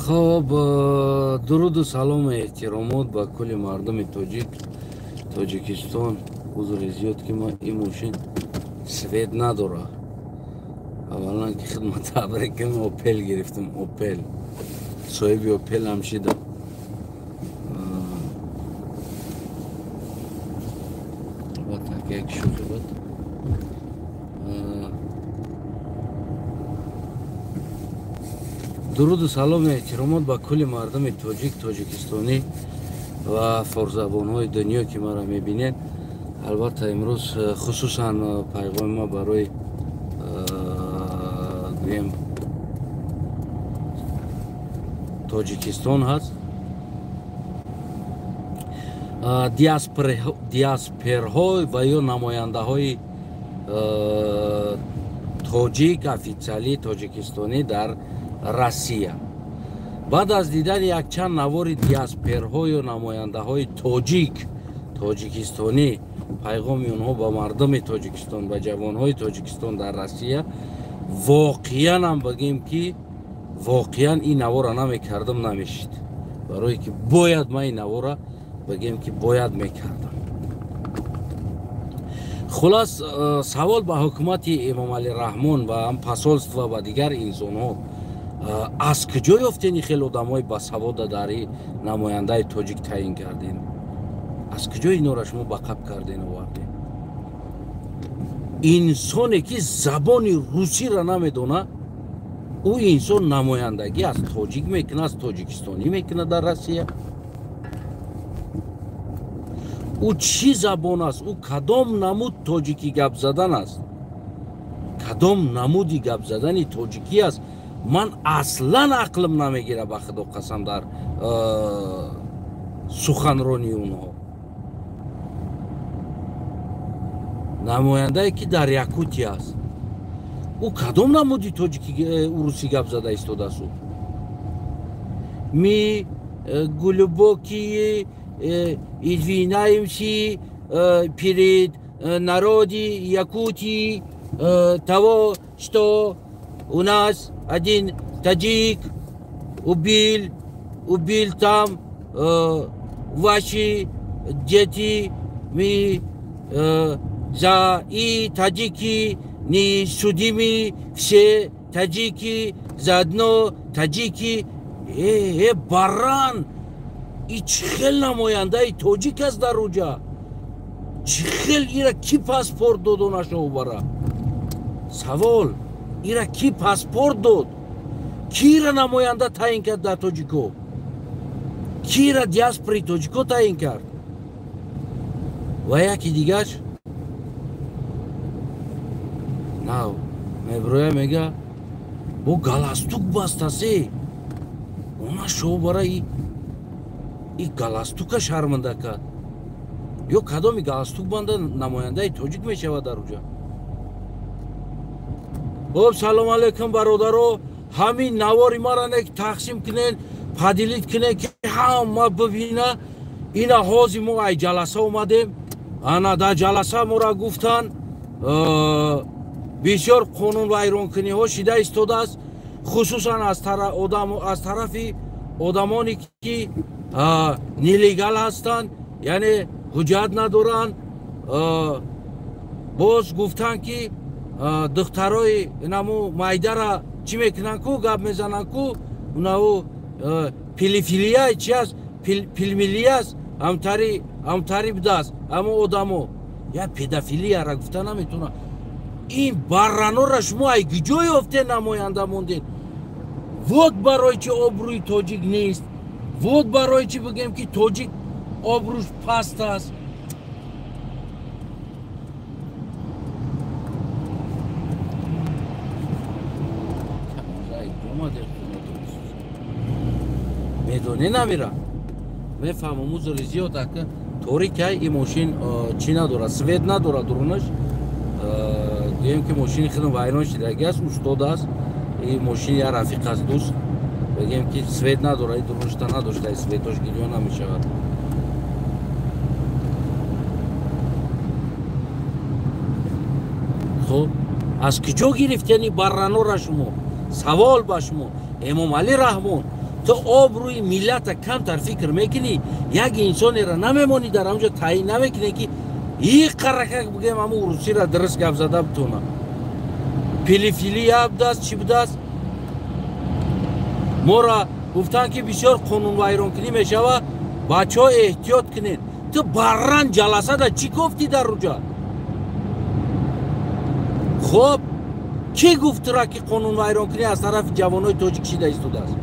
خب درود و سلام و احترامات با کل مردم تاجیکستان. حضور زیاد که ما این ماشین سوید نداره. اولا که خدمت تبریکم اوپل گرفتم. اوپل صاحب اوپل هم شدم. با یک شوخی بود. درود و سلام و احترامات با کل مردم تاجیکستانی و فرزبان‌های دنیا که ما را می‌بینید. البته امروز خصوصا پیغام ما برای تاجیکستان هست. دیاسپورها و یا نماینده‌های تاجیک افیциالی تاجیکستانی در روسیه بعد از دیدن یک چند نوار دیاسپورها یا نماینده‌های تاجیکستانی پیغام اونها با مردم تاجیکستان و جوانهای تاجیکستان در روسیه واقعا هم بگیم که واقعا این نوار را نمیکردم نمیشد، برای که باید ما این نوار را بگیم که باید میکردم. خلاص سوال به حکومت امام علی رحمان و هم پاسولستو و دیگر انسان ها از کجا یافتین خیلی آدمای باسواد در نماینده تاجیک تعیین کردین؟ از کجا اینا را شما بقب کردین آوردین؟ انسانی که زبان روسی را نمیدونه او انسان نمایندگی از تاجیک میکنه، از تاجیکستانی میکنه در روسیه؟ او چی زبان است؟ او کدام نمود تاجیکی گپ زدن است؟ کدام نمودی گپ زدن تاجیکی است؟ من اصلا عقلم نمیگیره به خدا قسم در سخنرانی اونها. نماینده که در یاکوتی است او کدام نمودی تاجیکی روسی گپ زده ایستاده است؟ می глубокие извиняемся перед народом Якутии того, что у нас один таджик убил там ваши дети. Мы за и таджики не судимы, все таджики заодно таджики. баран ای چخل نماینده تاجیک است در اوجا؟ چخل ایرا کی پاسپورت داد و نشو برا؟ سوال ایرا کی پاسپورت داد؟ کی را نماینده تعیین کرد در تاجیکو؟ کی را دیاسپوری تاجیکو تعیین کرد؟ و یکی دیگرش نه میبروی میگه با گلاستوک باستاسی اونا شو برای این گلاستوک شرمنده کرد. یا کدامی گلاستوک بنده نماینده تاجیک میشود در اونجا؟ خب سلام علیکم برادرو، همین نواری ما را تقسیم کنین پدیلیت کنین که ما ببینه اینا حاضی ما ای جلسه اومدیم. انا در جلسه ما را گفتن بسیار قانون ویران کنی ها شده ایستاده است، خصوصا از طرف آدمانی که نیلیگال هستند، یعنی حجت ندارن. باز گفتن که دخترای نمو مایده را چی میکنن کو گپ میزنن کو اونو پیلیفیلیا چی است؟ پیلمیلیا است، همتری بوده است اما آدمو یا پدافیلیا را گفتن نمیتونه. این برانو را شما ای گجای افته نماینده موندین. وقت برای چه آبروی تاجیک نیست، وقت برای چی بگیم که تاجیک آبروش پست است. میدونی نمیره میفهمم موزر زیاد که طوری که این ماشین چی نداره، سوید نداره درونش. دیگه که ماشین خیلی ویران شده است، افتاده است. این ماشین یا رفیق است دوست، بگیم که سوید نداره، درونش تا نداشته، سویداش گیریان نمیشه. خب از کجا گرفتنی برانو را شما؟ سوال با شما امام علی رحمان تو آبروی ملت کمتر فکر میکنی یک انسانی را نمیمانی در آنجا تعیین نمیکنی که این قرقه بگیم همون روسی را درست گپ زده بتونه پیلی بودست چی بودست ما را گفتن که بسیار قانون ویران کنی میشوه بچه ها احتیاط کنین تو برن جلسه دا چی گفتی در روجا خب کی گفت را که قانون ویران کنی از طرف جوانای تاجیکشی دا ایستوده است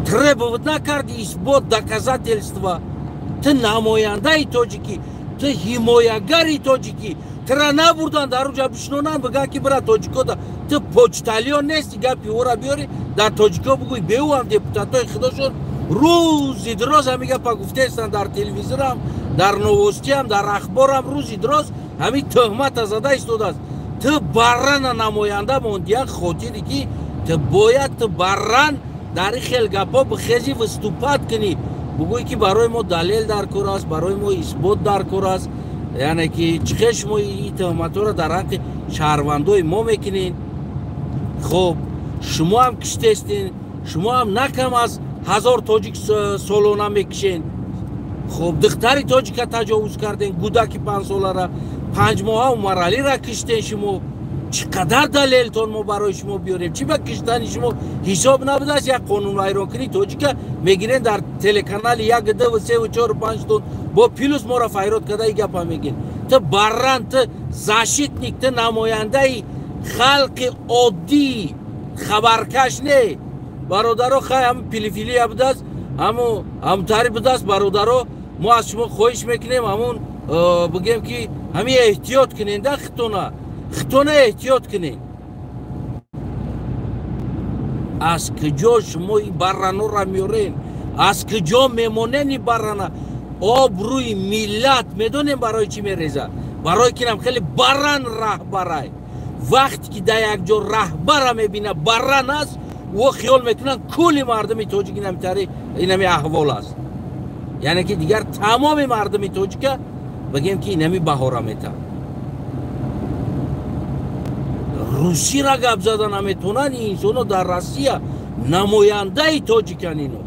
требовать накарди исбот доказательства ты намояндаи тоҷикӣ ты ҳимоягари тоҷикӣ тра набурдан дар уҷа бишнонан бигӯян ки бира тоҷикода ты почтальон нести гапи ӯра биёри дар тоҷико бигӯй беӯам депутатои худошон рӯзи дроз ҳами гапа гуфтестанд дар телевизорам дар новостиам дар ахборам рӯзи дроз ҳами тӯҳмата зада истодааст ты баррана намоянда мондиян хотире ки ты бояд ты барран дар ин хел гапо бихези выступат кунӣ бигӯй ки барои мо далел дар кор аст барои мо исбот дар кор аст яъне ки чӣ хел шумо ин тӯҳматҳоро дар ҳаққи шаҳрвандои мо мекунед хуб шумо ҳам киштестин шумо ҳам на кам аз 1000 тоҷик солона мекишен хуб духтари тоҷика таҷовуз карден кӯдаки 5 солара 5 моҳа умаралира киштен шумо چی قدر دلیلتون ما برای شما بیاریم چی با کشتن شما حساب نبوده است یک قانون ویران کنی توجیکا میگیرن در تلکانال 1 2 3 و 4 و 5 تون با پیلوس ما را فایرات کرده ای گپا میگین تو بران تو زاشیتنیک تو نماینده خلق عادی خبرکش نه برادرها خیلی هم پیلیفیلی بوده است هم تاری بوده است برادرها ما از شما خواهش میکنیم همون بگیم که همین احتیاط کنین ده خطونه احتیاط کنین از کجا شما این برانو را میورین از کجا میمونین این برانا آبروی ملت میدونیم برای چی میریزه برای کنم خیلی بران رهبرای وقتی که در یک جا رهبر میبینه بران است و خیال میکنن کلی مردمی توجیک اینمی احوال است یعنی که دیگر تمام مردمی توجیک بگیم که اینمی بهارا میتن روسی را گپ زدن نمیتونن اینسانو در روسیه نماینده تاجیکن اینو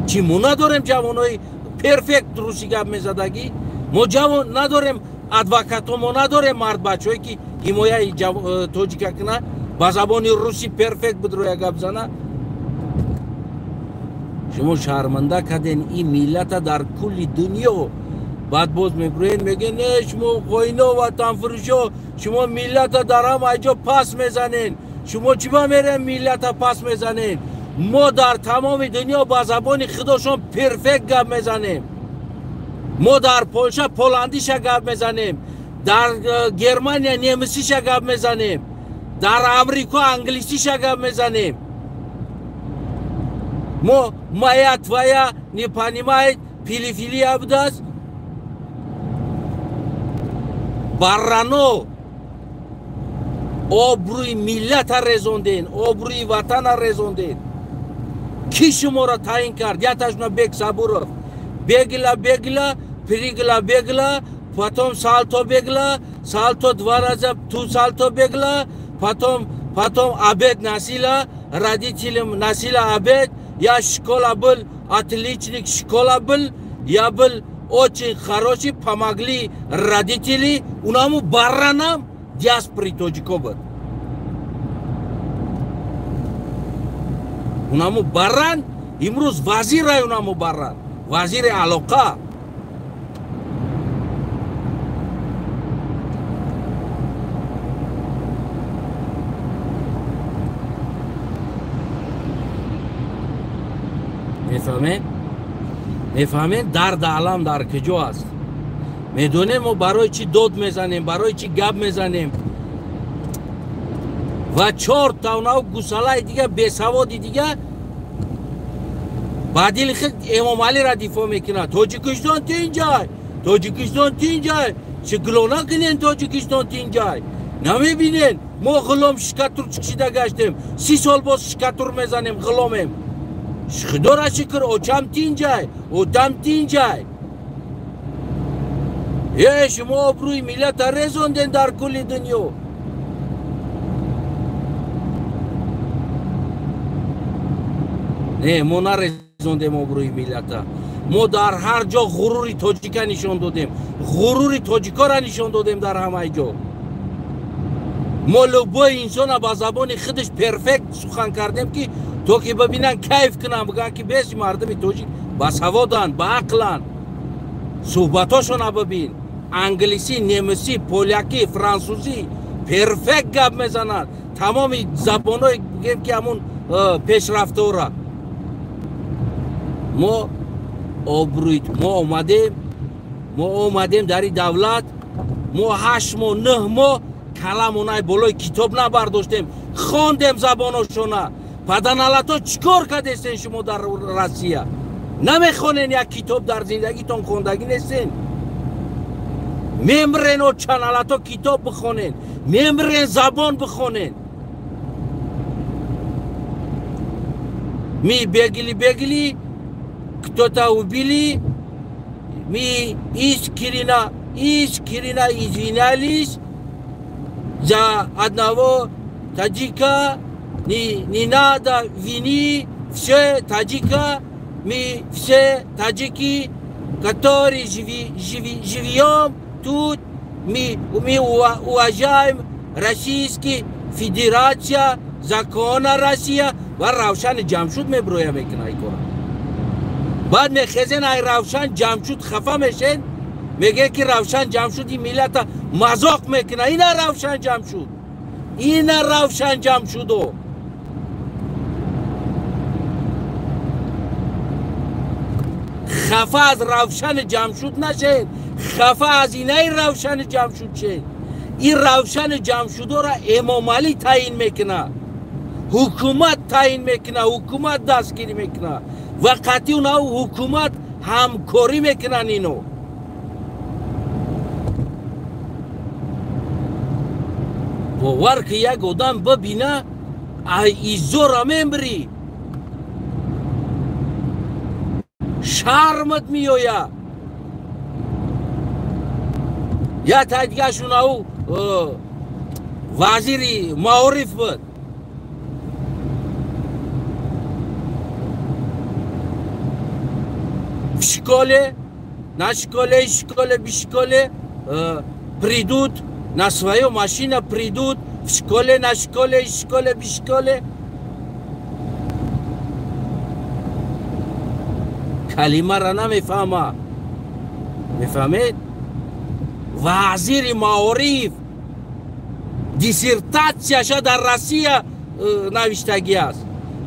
چی ما نداریم جوانای پرفکت روسی گپ میزدگی ما جوان نداریم ادوکاتو ما نداریم مرد بچه‌ای که حمایه تاجیکا کنه با زبان روسی پرفکت بود روی گپ زنه شما شرمنده کردین این ملت در کل دنیا بعد باز میگوین میگن نه شما قاینا و تنفروشا شما ملت در هم اینجا پس میزنین شما چی با میرین ملت پس میزنین ما در تمام دنیا با زبان خودشون پرفکت گپ میزنیم ما در پولشا پولندیش گپ میزنیم در گرمانیا نیمسیش گپ میزنیم در امریکا انگلیسیش گپ میزنیم ما моя твоя не понимает пилифилия будас баррано обруи миллата резонден обруи ватана резонден ки шуморо таъин кард яташуна бек сабуров бегла пригла потом салто бегла салто 2 раза ту салто бегла потом обед насила родителям насила обед я школа был отличник школа был я был очень хороший помогли родители унаму барранам диаспори тоҷико буд унаму барран имрӯз вазирай унаму барран вазири алоқа میفهمین درد علم در کجا است میدونیم ما برای چی داد میزنیم برای چی گپ میزنیم و 4 تا و گوساله دیگه بیسوادی دیگه بعدیل خود امام علی را دفاع میکنه تاجیکستان تین جای چه گلونا کنین تاجیکستان تین جای نمیبینین ما غلام شکتور چکشیده گشتیم 30 سال باز شکتور میزنیم غلامیم خدا را شکر اوچم تین جای شما آبروی ملت رزوندین در کل دنیا نه ما نرسوندیم آبروی ملت. ما در هر جا غرور تاجیکا نشان دادیم، غرور تاجیکا را نشان دادیم در همه جا. ما لبای انسان با زبان خودش پرفکت سخن کردیم که تو که ببینن کیف کنن، بگن که بیش مردم تاجیک با سوادن، با عقلن. صحبتاشون ببین، انگلیسی، نمیسی، پولیاکی، فرانسوزی پرفکت گپ میزنن. تمام زبانای بگیم که همون پیشرفته را. ما آبرویت ما اومدیم در این دولت، ما 8 ماه 9 ماه کلمونای بالای کتاب نبرداشتیم، خواندیم زباناشونا. پدرنالتا چیکار کردین شما در روسیه؟ نمیخونین یک کتاب در زندگیتون خوندگی نیستین. میمرین و چنالتا کتاب بخونین، میمرین زبان بخونین. می بگلی кто-то убили, мы искренне извинялись за одного таджика, не надо винить все таджика, мы все таджики, которые живем тут, мы уважаем Российскую Федерацию, закона Россия, و روشن جمشود میبرویم میکنه کارا. بعد میخزین ای روشن جمشود خفه میشین، میگه که روشن جمشودی ملت مذاق میکنه. این روشن جمشود، این روشن جمشودو خفه از روشن جمشود نشین، خفه از اینه روشن جمشود شین. این روشن جمشودو را امام علی تعیین میکنه، حکومت تعیین میکنه، حکومت دستگیری میکنه. وقتی اونا حکومت همکاری میکنن اینو. باور که یک آدم ببینه ایزورا میمری، شرمت میویه. یا تایدگاش اونا وزیری معارف بود، в школе, на школе, в школе придут, на свою машину придут, в школе, в школе. Калима ра намефама. Мефамед? Вазири маориф. Диссертацияша дар Россия навиштаги аст.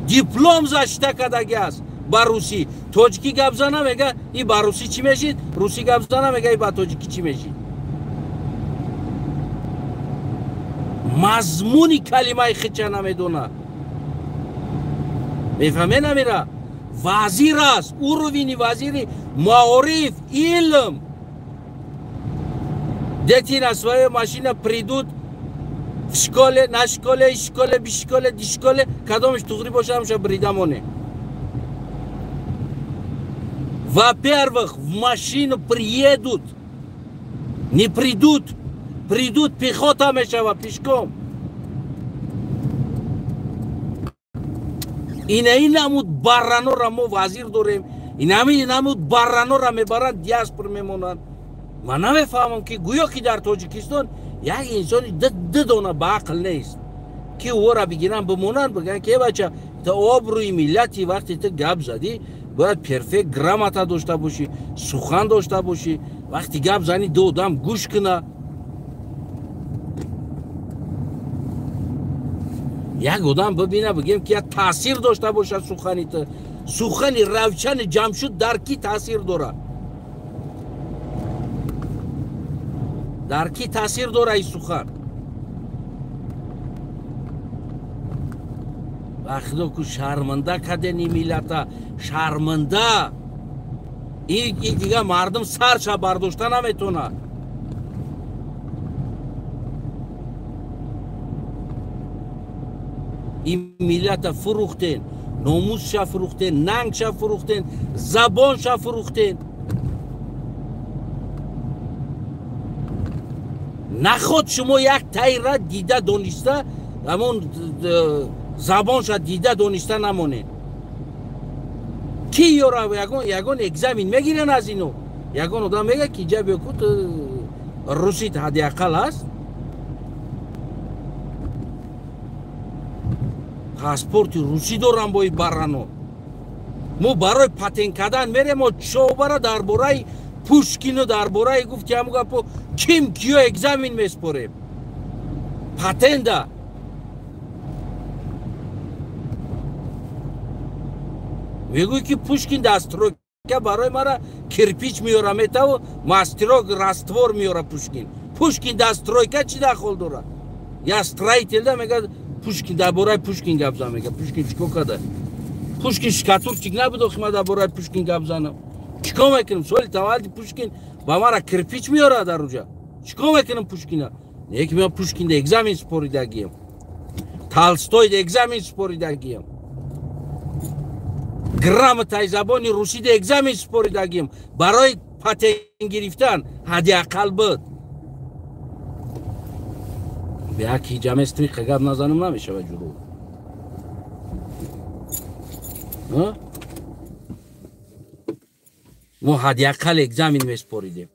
Диплом зашита кардаги аст. با روسی. تاجیکی گپ زنه میگه این با روسی چی میشید، روسی گپ زنه میگه این با تاجیکی چی میشید. مضمونی کلمه خیچه نمیدونه. میفهمه نمیره. وزیر است، او رو بینی وزیری معارف علم. детей на своей машине придут в школе, на школе, без школе, ди школе, кадомиш тугри боша ҳамша бридамоне. Во-первых, в машину приедут, не придут, придут пехота мешава пешком. این نمود برانو را ما وزیر داریم، این نمود برانو را میبرند دیاسپور میمونند. من نمیفهمم که گویا که در تاجیکستان یک انسانی ده دانه به عقل نیست که او را بگیرن بمونند بگن که بچه تا آبروی ملتی وقتی تو گپ زدی باید پرفکت گرامتا داشته باشی، سخن داشته باشی. وقتی گپ زنی دو دم گوش کنه. یک آدم ببینه بگیم که تاثیر داشته باشه سخنی تو. سخنی روشن جمشود در کی تاثیر داره؟ در کی تاثیر داره این سخن؟ وقتی که شرمنده کردنی ملت، شرمنده. این دیگه مردم سرش برداشته نمیتونه. این ملت فروختین، ناموسش فروختین، ننگش فروختین، زبانش فروختین. نخود شما یک تایی را دیده دانسته، همون زبانش دیده دانسته نمونه. ки ёра ягон экзамен мегирен аз ино ягон одам мега ки ҷа бекут русит ҳадиақал аст паспорти русӣ дорам бо ин баррано мо барои патент кардан мерем мо чобара дар бораи пушкину дар бораи гуфти ҳамун гапо ким киё экзамен меспорем патента мегӯй ки Пушкин дастройка барои мара кирпич меёра метаву мастерок раствор меёра Пушкин дастройка чӣ дахол дора я строителда мега Пушкин дар бораи Пушкин гап зан мега Пушкин чико када Пушкин шкатурчик набудохи ма дар бораи Пушкин гап занам чико мекунам соли таваллуди Пушкин ба мара кирпич меёра дар уҷа чико мекунам Пушкина не ки ман Пушкинда экзамен споридагиям Толстойда экзамен споридагиям грамотаи забони русида экзамен споридагиям барои патент гирифтан ҳадиақал буд яки ҷаместриқа гап назанам намешава ҷуро мо ҳадиақал экзамен меспоридем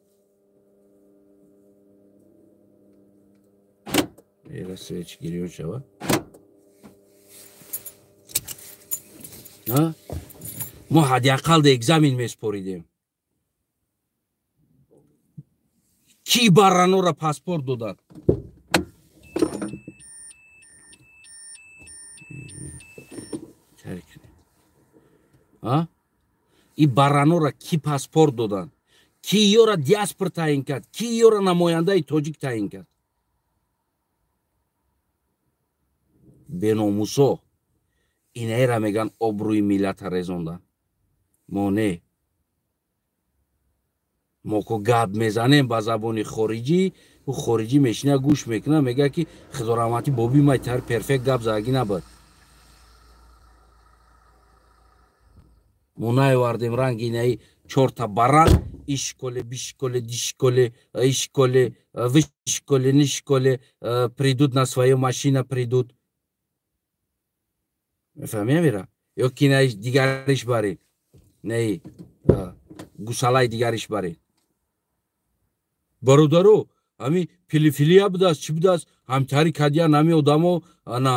свеч гирён шава мо ҳадиақал да экзамен меспоридем ки барранора паспорт додад и барранора ки паспорт доданд ки ёра диаспор таъин кард ки ёра намояндаи тоҷик таъин кард беномусо инаера меган обрӯи миллата резондан мо не мо ко гап мезанем ба забони хориҷӣ ӯ хориҷӣ мешина гӯш мекуна мега ки худорамати боби май тар перфект гап заги набад мо наевардем ранги инаи чорта баран ишколе бишколе дишколе ишколе вишколе нишколе придут на своя машина придут мефаҳмӣ мера ё ки инаи дигариш барин наи гусалаи дигариш барин бародаро ҳами пилифилия будааст чӣ будааст ҳамтари кадия нами одамо ана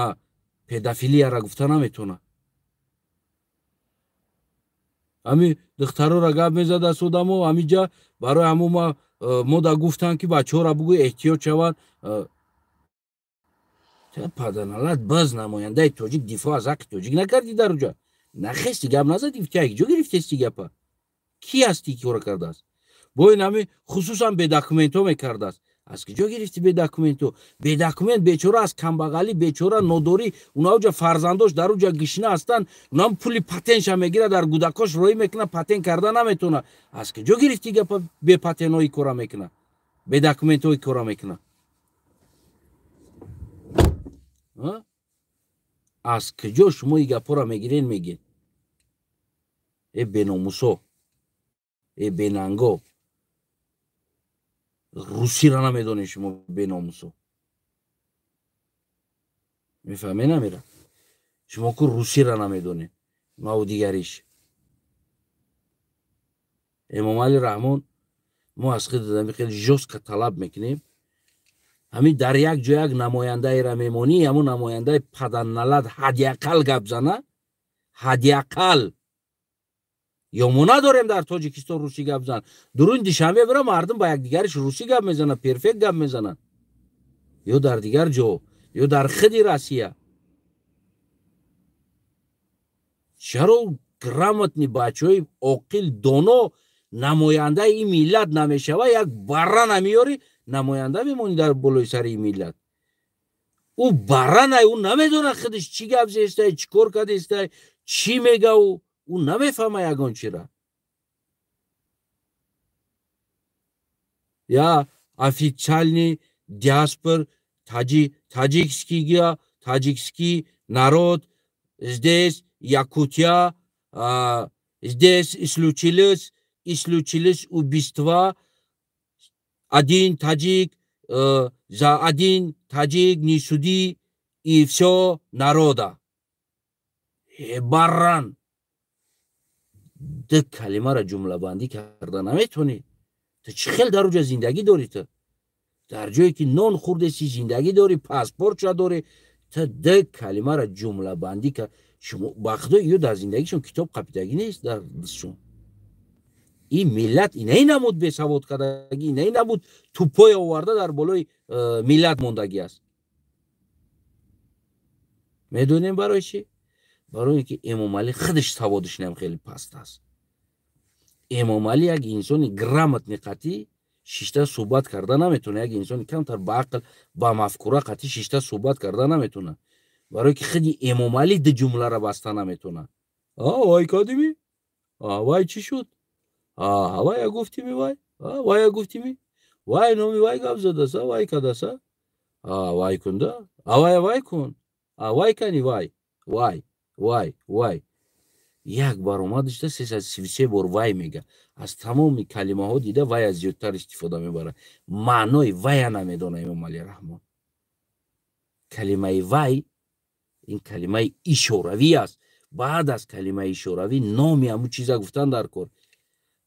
педофилияра гуфта наметона ҳами духтарора гап мезадааст одамо ҳамиҷа барои ҳамон мода гуфтам ки бачаҳора бугӯ эҳтиёт шаванд паданалат баз намояндаи тоҷик дифоъ аз ҳаққи тоҷик накардӣ дар уҷа нахести гап назадӣ ҷо гирифтести гапа ки ҳастӣ ки кора кардааст бо ин ҳами хусусан бедокументҳо мекардааст аз киҷо гирифтӣ бедокументҳо бедокумент бечора аз камбағалӣ бечора нодорӣ унаоҷа фарзандош дар уҷа гишна ҳастанд унам пули патентша мегира дар гудакош роӣ мекуна патент карда наметона аз киҷо гирифтӣ гапа бепатентҳои кора мекуна бедокументҳои кора мекуна аз киҷо шумо и гапора мегирен мегин беномусо бенанго русира намедонед шумо беномусо мефаҳме намера шумо ку русира намедонед маву дигариш эмомалӣ раҳмон мо аз худами хеле жёстка талаб мекунем ҳамин дар як ҷо як намояндаеро мемонӣ ҳамон намояндаи паданналат ҳадиақал гап зана ҳадиақал ё мо надорем дар тоҷикистон русӣ гап зан дурун душанбе бира мардум ба якдигариш русӣ гап мезанад перфект гап мезанад ё дар дигар ҷо ё дар худи Россия чаро грамотни бачаҳои оқил доно намояндаи ин миллат намешава як барра намеёрӣ намоянда мемонӣ дар болои сари ин миллат ӯ барранай ӯ намедонад худаш чӣ гап зестай чӣ кор кардестай чӣ мега ӯ намефаҳма ягон чира я официальный диаспор таджикский народ здесь Якутия здесь случилось убийство один таджик за один таджик не суди и все народа барран ده کلمه را جمله بندی کردن نمیتونی. تو چه خیلی در اونجا زندگی داری؟ تو در جایی که نان خورده سی زندگی داری، پاسپورت چه داری، تا ده کلمه را جمله بندی کرد. شما بخدا ایو در زندگیشون کتاب قپیدگی نیست در دستشون. این ملت اینه نمود به سواد کردگی، اینه نمود توپای آورده در بالای ملت موندگی است. میدونیم برای چی؟ برای اینکه امام علی خودش سوادش نم خیلی پست است. امام علی یک انسان گرامت نقطی شیشتا صحبت کرده نمیتونه. یک انسان کمتر با عقل با مفکوره قطعی شیشتا صحبت کرده نمیتونه. برای که خودی امام علی ده جمله را بسته نمیتونه. وای کادیمی؟ وای چی شد؟ وای گفتی می وای؟ وای گفتی می؟ وای نومی وای گفت زده سا؟ وای کده سا؟ وای کنده؟ وای کن؟ وای کنی وای؟ وای یک بار اومدش تا 333 بار وای میگه. از تمام کلمه ها دیده وای از زیادتر استفاده میبره. معنای وای نمیدونه امام علی رحمان. کلمه وای این کلمه اشاروی است. بعد از کلمه اشاروی نامی همو چیزا گفتن در کار.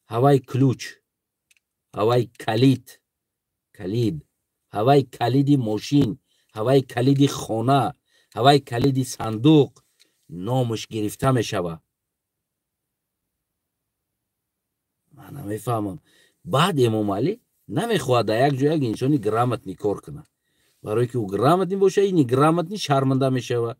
هوای کلوچ، هوای کلید، هوای کلیدی ماشین، هوای کلیدی خانه، هوای کلیدی صندوق نامش گرفته میشوه. من نمیفهمم. بعد امام علی نمیخواد یک جای یک انسانی گرامتنی کار کنه. برای که او گرامتنی باشه این گرامتنی شرمنده میشوه.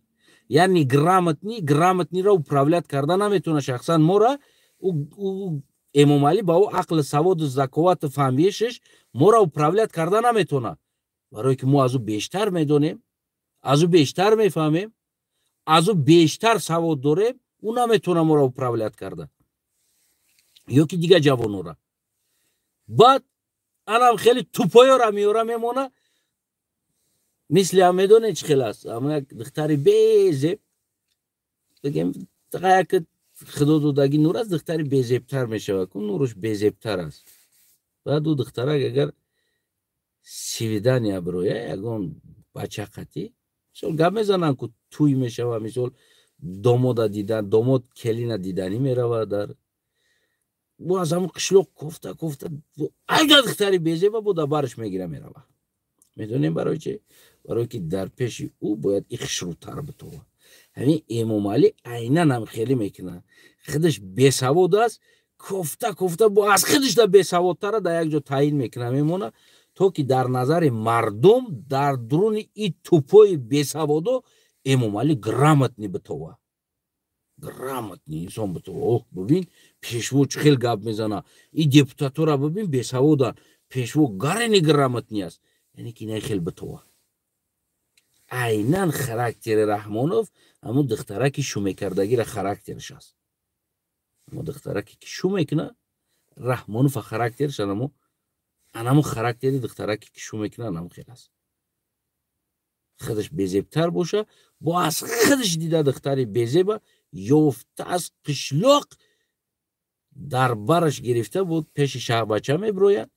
یعنی گرامتنی را اپراولیت کرده نمیتونه. شخصا ما را او امام علی با او عقل سواد و ذکاوت و فهمیشش ما را اپراولیت کرده نمیتونه. برای که ما از او بیشتر میدونیم، از او بیشتر میفهمیم، از او بیشتر سواد داریم. او نمیتونه ما را اپراولیت کرده یا که دیگه جوانو را. بعد انم خیلی توپایا را میاره میمونه. مثل هم میدونه چه خیلی است. اما یک دختری بیزیب بگیم دقیقه که خدا دودگی نور است دختری بیزیبتر میشه کن نورش بیزیبتر است. بعد دو دختره اگر سیویدن یا برویه یکون بچه قطی مثل گم میزنن که توی میشه و مثل داماد دیدن داماد کلین دیدنی میره در و از همون قشلوق کفته اگر دختری بیزیبه بوده برش میگیره میره. میدونیم برای چه؟ برای که در پیش او باید اخشروتر بتوه. همین امام علی عیناً هم خیلی میکنه. خودش بیسواد است. کفته با از خودش در بیسوادتر در یک جا تعیین میکنه میمونه تا که در نظر مردم در درون این توپای بیسوادو امام علی گرامتنی بتوه. گرامتنی انسان بتوه. ببین پیشو چه خیلی گپ میزنه. این دیپوتاتورا ببین بیسوادن. پیشو گرینی گرامتنی است. یعنی که نه خیلی بتوه. عیناً خراکتر رحمانوف همون دختره که شو میکردگی را خراکترش است. همون دختره که شو میکنه رحمانوف خراکترش همون خراکتری دختره که شو میکنه همون خیلی است. خودش بیزیبتر باشه با از خودش دیده دختری بیزیبه یافته از قشلاق در برش گرفته بود پیش شهبچه میبروید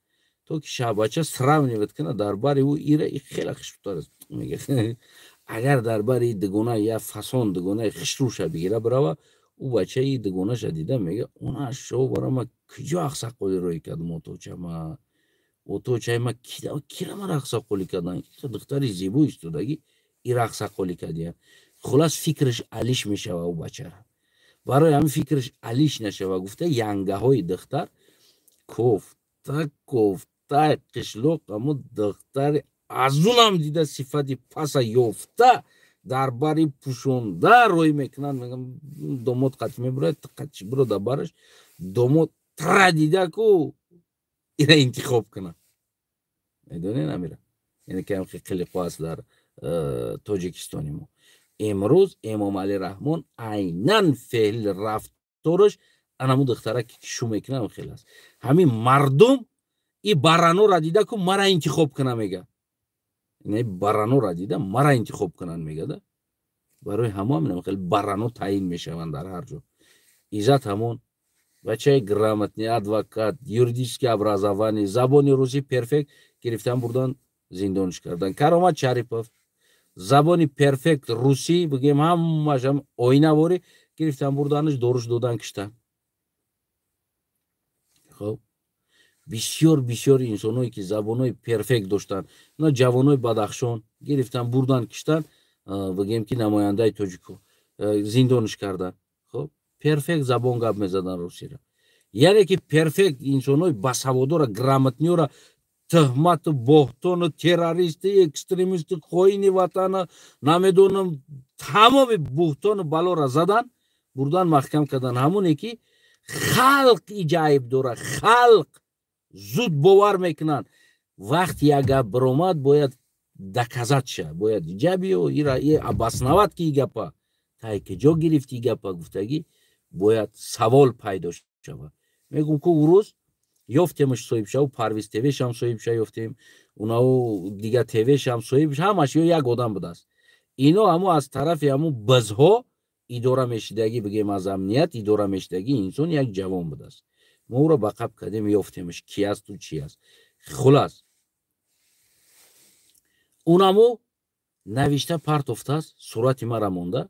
تو که شهبچه سرم نوید کنه در بر او ایره خیلی خشبتر است. میگه اگر در بر دگونه یا فسان دگونه خشروشه بگیره برای او بچه ای دگونه شدیده میگه اونا شو برای ما کجا اقصا قولی روی کرد موتوچه ما کیره من اقصا قولی کردن دختری زیبو استودگی این اقصا قولی کردیم. خلاص فکرش علیش میشه و او بچه را برای همین فکرش علیش نشه و گفته ینگه های دختر گفته قشلوق اما دختر از اونم دیده صفتی پس یافته در باری پوشونده روی میکنن. میگم دومات قطع میبره قطعی برو در برش دومات تر دیده که اینه انتخاب کنه. میدونه نمیره. اینه که هم خیلی قواست در تاجیکستانی ما. امروز امام علی رحمان عیناً فعل رفتارش انمو دختره که شو میکنه خیلی است. همین مردم این برانو را دیده که مرا انتخاب کنه میگه. نه برانو را دیده مرا انتخاب کنن میگه ده. برای همه خیلی برانو تعیین میشوند در هر جا. ایزت همون بچه گرامتنی ادوکات یوریدیسکی ابرازوانی زبانی روسی پرفکت گرفتن بردن زندانش کردن. کرامت شریپوف زبانی پرفکت روسی بگیم هم آینه واری گرفتن بردنش دورش دودن کشتن. خب بسیار بسیار انسانایی که زبانای پرفکت داشتن اینا جوانای بدخشان گرفتن بردن کشتن بگیم که نماینده تاجیکو زندانش کردن خب پرفکت زبان گپ میزدن روسی را یعنی که پرفکت انسانای باسوادو گرامتنیو را تهمت بهتان تروریست اکستریمیست خائن وطن نمیدونم تمام بهتان بالا را زدن بردن محکم کردن همونه که خلق ایجایب داره خلق زود باور میکنن وقتی یک گپ برآمد باید دکزات شه باید جابیو ایرا اباسنوات کی گپا تای که جا گرفتی گپا گفتگی باید سوال پیدا شود میگم که روز یافتیمش صاحب شو پرویز تیویش هم صاحب شو یافتیم اونا دیگه تیویش هم صاحب همش یک آدم بود است اینا همو از طرف همو بزها اداره میشدگی بگیم از امنیت اداره میشدگی انسان یک جوان بود است ما او را بقب کردیم یافتیمش کی است و چی است خلاص اونمو نوشته پرت افته است صورت مرا مونده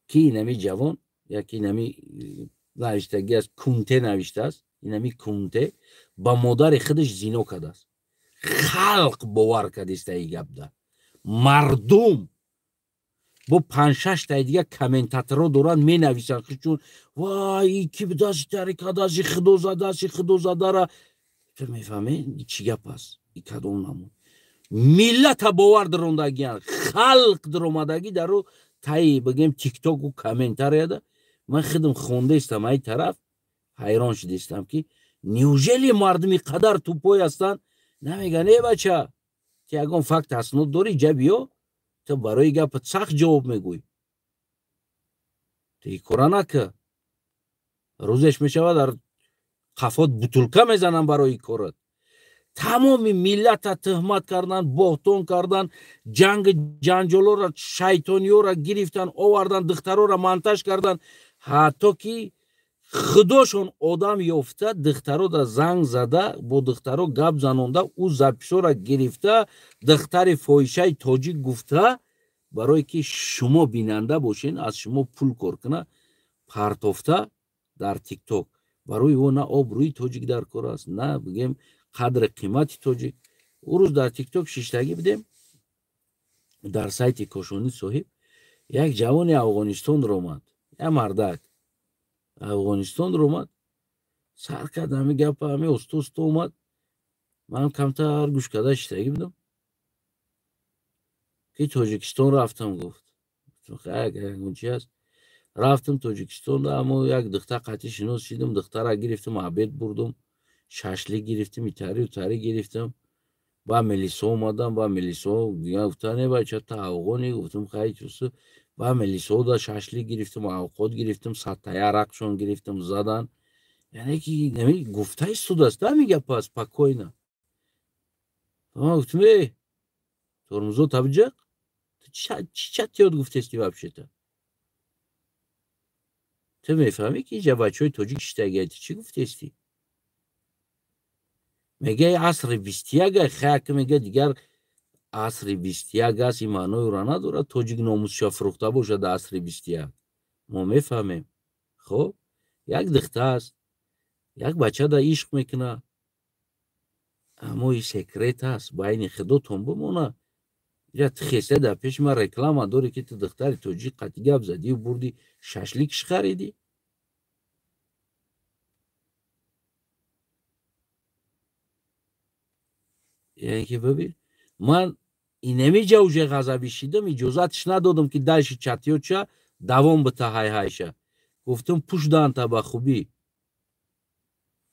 که اینمی جوان یکی اینمی نوشتگی است کونته نوشته است اینمی کونته با مادر خودش زنا کرده است خلق باور کرده است این گپ ده مردم با 5-6 تا دیگه کامنتاتورها دارن می نویسن چون وای کی بداش تاریکا داش خدا زاده را تو میفهمی چی گپ است این کدوم نمون ملت باور دروندگی خلق درآمدگی در رو تای بگیم تیک تاک و کامنتار یاده من خودم خونده استم این طرف حیران شده استم که نیوژلی مردمی قدر توپای هستن نمیگن ای بچه که اگه فکت اسناد داری جبیو تو برای گپ سخت جواب میگوی تی کورانه که روزش میشود در قفات بطولکه میزنن برای کارت تمام ملت تهمت کردن بهتان کردن جنگ جنجالو را شیطانیو را گرفتن آوردن دخترو را منتش کردن حتی که خداشون آدم یافته دخترو دا زنگ زده با دخترو گپ زنونده او زپشو را گرفته دختر فاحشه تاجیک گفته برای که شما بیننده باشین از شما پول کار کنه پرتافته در تیک تاک برای او نه آبروی تاجیک در کار است نه بگیم قدر قیمت تاجیک او روز در تیک تاک شیشتگی بدیم در سایت کاشانی صاحب یک جوان افغانستان رو اومد یک مردک افغانستان رو اومد سر کرد همه گپ همه استوست اومد من کمتر گوش کرده شیشتگی بدم که تاجیکستان رفتم گفت خیلی چی هست رفتم تاجیکستان اما یک دختر قطعی شناس شدم دختر را گرفتم عبید بردم ششلی گرفتم ایتاری و تاری گرفتم با ملیسا اومدم با ملیسا گفتن بچه تا افغانی گفتم خیلی چوسو با ملیسا دا ششلی گرفتم اوقات گرفتم ستای عرقشون گرفتم زدن یعنی که نمی گفته ایستود است نمیگه پس پکوی نه گفتم ای ترمزو تبجق چی یاد گفته استی بپشته تو میفهمی که اینجا بچه های تاجیک شتگیتی چی گفته استی میگه عصر 21 خیک میگه دیگر عصر 21 است این معنی را نداره تاجیک ناموسش فروخته باشه در عصر 21 ما میفهمیم خب یک دختر است یک بچه دا عشق میکنه اما این سکرت است بین خودتون بمونه یا خیسته در پیش من رکلام داره که تو دختر تاجیک قطعی گپ زدی و بردی ششلیکش خریدی یعنی که ببین من اینمی جوجه غضبی شیدم اجازتش ندادم که دایش چتیو چه دوام بته های هایشه گفتم پوش دهن تا به خوبی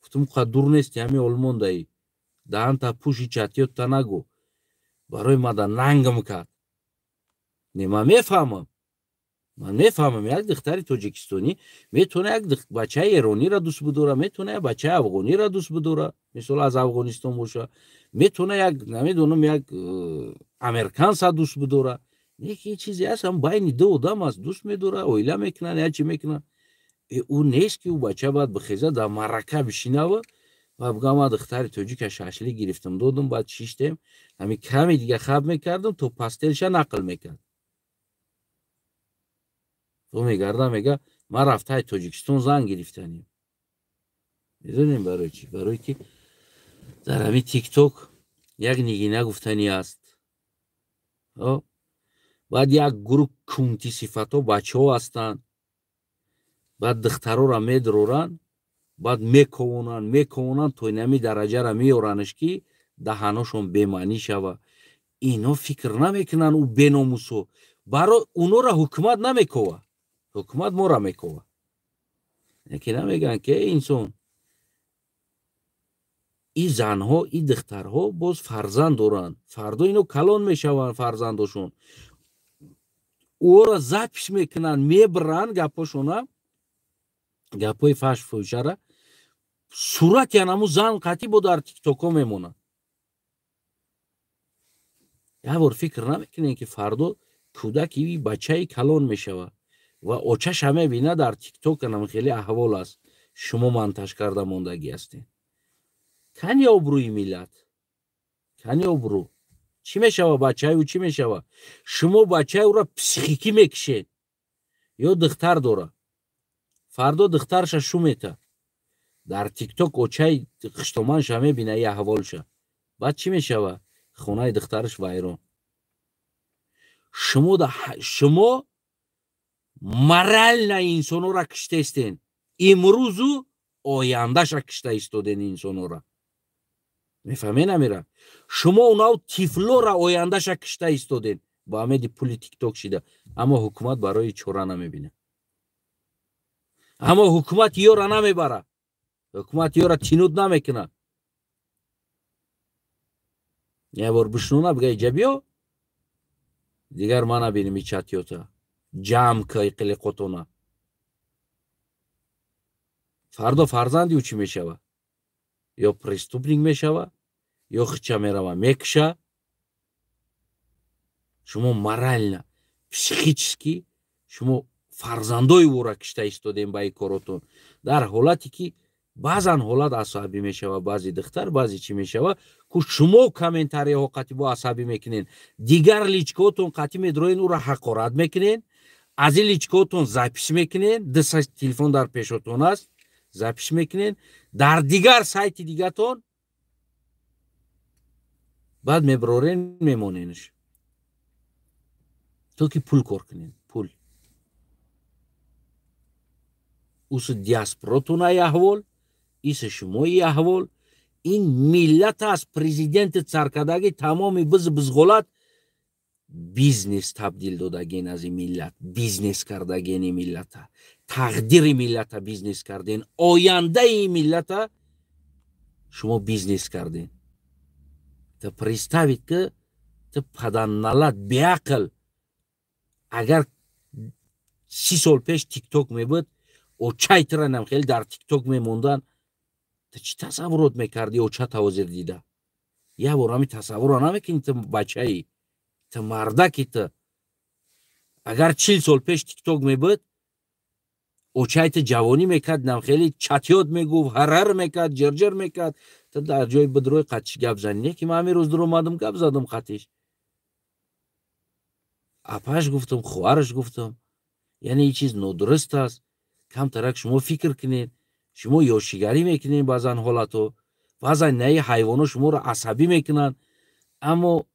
گفتم قدر نیست همه علمان دایی دهن تا پوشی چتیو تا نگو برای ما دا ننگم کرد من میفهمم یک دختر تاجیکستانی میتونه یک بچه ایرانی را دوست بداره میتونه بچه افغانی را دوست بداره مثلا از افغانستان باشه میتونه یک نمیدونم یک امریکن سا دوست بداره یکی چیزی هست هم بین دو آدم است دوست میداره اویله میکنن یا چی میکنن اون نیست که او بچه باید بخیزه در مرکه بشینه و بگم ما دختر تاجیک ششلی گرفتم دادم بعد شیشتم همین کمی دیگه خب میکردم تو پاستلش نقل میکرد تو میگردم میگه ما رفته تاجیکستان زنگ گرفتنیم میدونیم برای چی؟ برای که در همین تیک توک یک نگینه گفتنی است. بعد یک گروه کونتی صفت ها بچه ها هستند. بعد دخترها را میدرورن، بعد میکونن تو نمی درجه را میورنش که دهانشون بمعنی شوه. اینا فکر نمیکنن او بناموسو. برای اونو را حکومت نمیکوه. حکومت ما را میکوه. یکی نمیگن که انسان این زنها این دخترها باز فرزند دارن. فردا اینو کلان میشون فرزندشون. او را زپش میکنن میبرن گپاشونا. گپای فحش فحشه را صورت یعنی زن قطعی با در تیک توک ها میمونن. یه بار فکر نمیکنین که فردا کودکی بچه کلان میشوه و اوچش همه بینه در تیک توک هم خیلی احوال است. شما منتج کرده موندگی هستین. کنی آبروی ملت، کنی آبرو چی میشوه بچه او چی میشوه؟ شما بچه او را پسیخیکی میکشین یا دختر داره فردا دخترش شو میته در تیک توک اوچه خشتمانش همه بینه یه احوال شه. بعد چی میشوه؟ خونه دخترش ویران. شما مرل نه انسانو را کشته استین. امروزو آیندهش را کشته استودین انسانو را. میفهمین امیره؟ شما اوناو تیفلو را آیندهش را کشته استودین. با همه دی پولی تیک توک شده. اما حکومت برای چوره نمیبینه. اما حکومت یو را نمیبره. حکومت یو را تینود نمیکنه. یه بار بشنونه بگه ایجا بیو دیگر ما نبینیم ای چطیوتا جمع که قلی قطونه. فردا فرزندی او چی میشوه؟ یا پریستوپنینگ میشوه یا خچه میروه میکشه. شما مرل نه پسیخیچسکی شما فرزندای او را کشته ایستادین با ای کاراتون. در حالتی که بعضن حالت عصبی میشوه بعضی دختر بعضی چی میشوه که شما کامنتاری ها قطعی با عصبی میکنین. دیگر لیچکاتون قطعی میدروین او را حقارت میکنین. از این لیچکاتون زپش میکنین. دست تلفن در پیشتون است زپش میکنین. در دیگر سایت دیگه تون بعد میبرورین میمونینش. تو که پول کار کنین پول اوس دیاسپراتون ای احوال ایس شما ای احوال. این ملت از پریزیدنت سرکدگی تمامی بزغلط بیزنس تبدیل دادگین. از این ملت بیزنس کردگین. این ملت تقدیر ملت بیزنس کردین. آینده این ملت شما بیزنس کردین. تا پریستاوید که تا پدنالت بیعقل اگر 30 سال پیش تیک توک میبود او چای ترنم خیلی در تیک توک میموندن تا چی تصورات میکردی او چه توازیر دیده؟ یه بار همی تصور نمیکنی تا بچه ای تا مردکی تا اگر 40 سال پیش تیک توک میبود او چای تا جوانی میکرد نم خیلی چطیات میگو هرر میکرد جرجر میکرد تا در جای بدروی قدش گب زنی که من همی روز در اومدم گب زدم قطیش اپاش گفتم خوارش گفتم یعنی این چیز نادرست است. کم ترک شما فکر کنید. شما یوشیگری میکنین بعضن حالاتو بعضن نه حیوانو شما رو عصبی میکنن. اما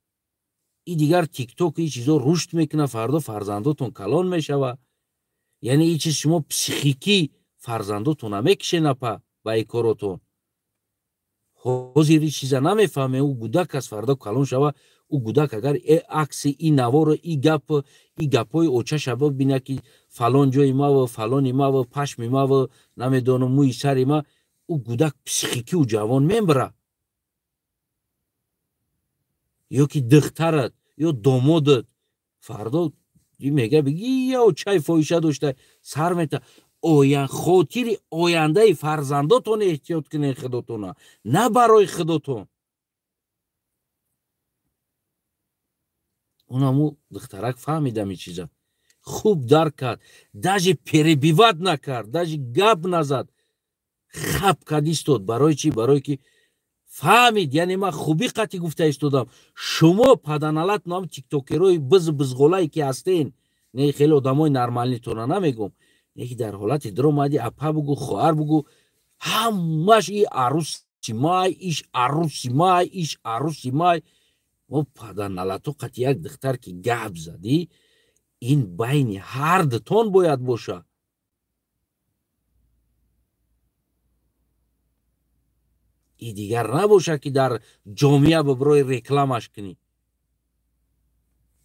این دیگر تیک توک این چیزا رشد میکنه فردا فرزنداتون کلان میشوه. یعنی این چیز شما پسیخیکی فرزنداتون نمیکشه نپا با ای کاراتون. حاضری چیزا نمیفهمه او گودک از فردا کلان شوه. او گودک اگر عکس این نوار این گپای اوچه شبه بینه که فلان جای ما و فلانی ما و پشم ما و نمیدانم موی سری ما او گودک پسیخیکی و جوان میبره. یا که دخترت یا دامادت فردا میگه بگی یا چای فایشه داشته سر میته. خاطر آینده فرزنداتون احتیاط کنین خودتون نه برای خودتون. اونمو دخترک فهمیدم این چیزا خوب درک کرد. داجی پریبیوت نکرد داجی گپ نزد خب کرد ایستاد. برای چی؟ برای که فهمید. یعنی من خوبی قطعی گفته ایستادم شما پدنالت نام تیک توکروی بزغولایی که هستین نه خیلی آدمای نرمالی تو نمیگم نه در حالت در اومدی اپا بگو خواهر بگو ҳамаш и арӯси май иш арӯси май иш арӯси май. мо паданалату қати як духтар ки гап задӣ ин байни ҳар дутон бояд боша. И дигар набоша ки дар ҷомеа бибирои рекламаш кунӣ.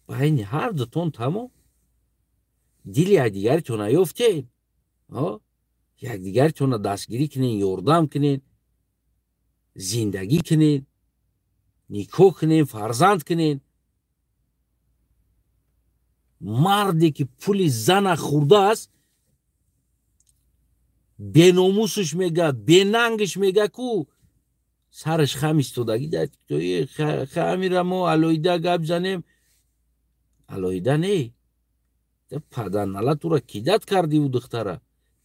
байни ҳар дутон тамом. дили якдигаритона ёфтед, якдигаритона дастгирӣ кунед, ёрдам кунед, зиндагӣ кунед, никоҳ кунед, фарзанд кунед. марде ки пули зана хӯрдааст, беномусуш мега, бенангиш мега ку сараш хам истодагӣ дар хамира мо алоҳида гап занем. алоҳида не. паданала тура кидат кардиву духтара.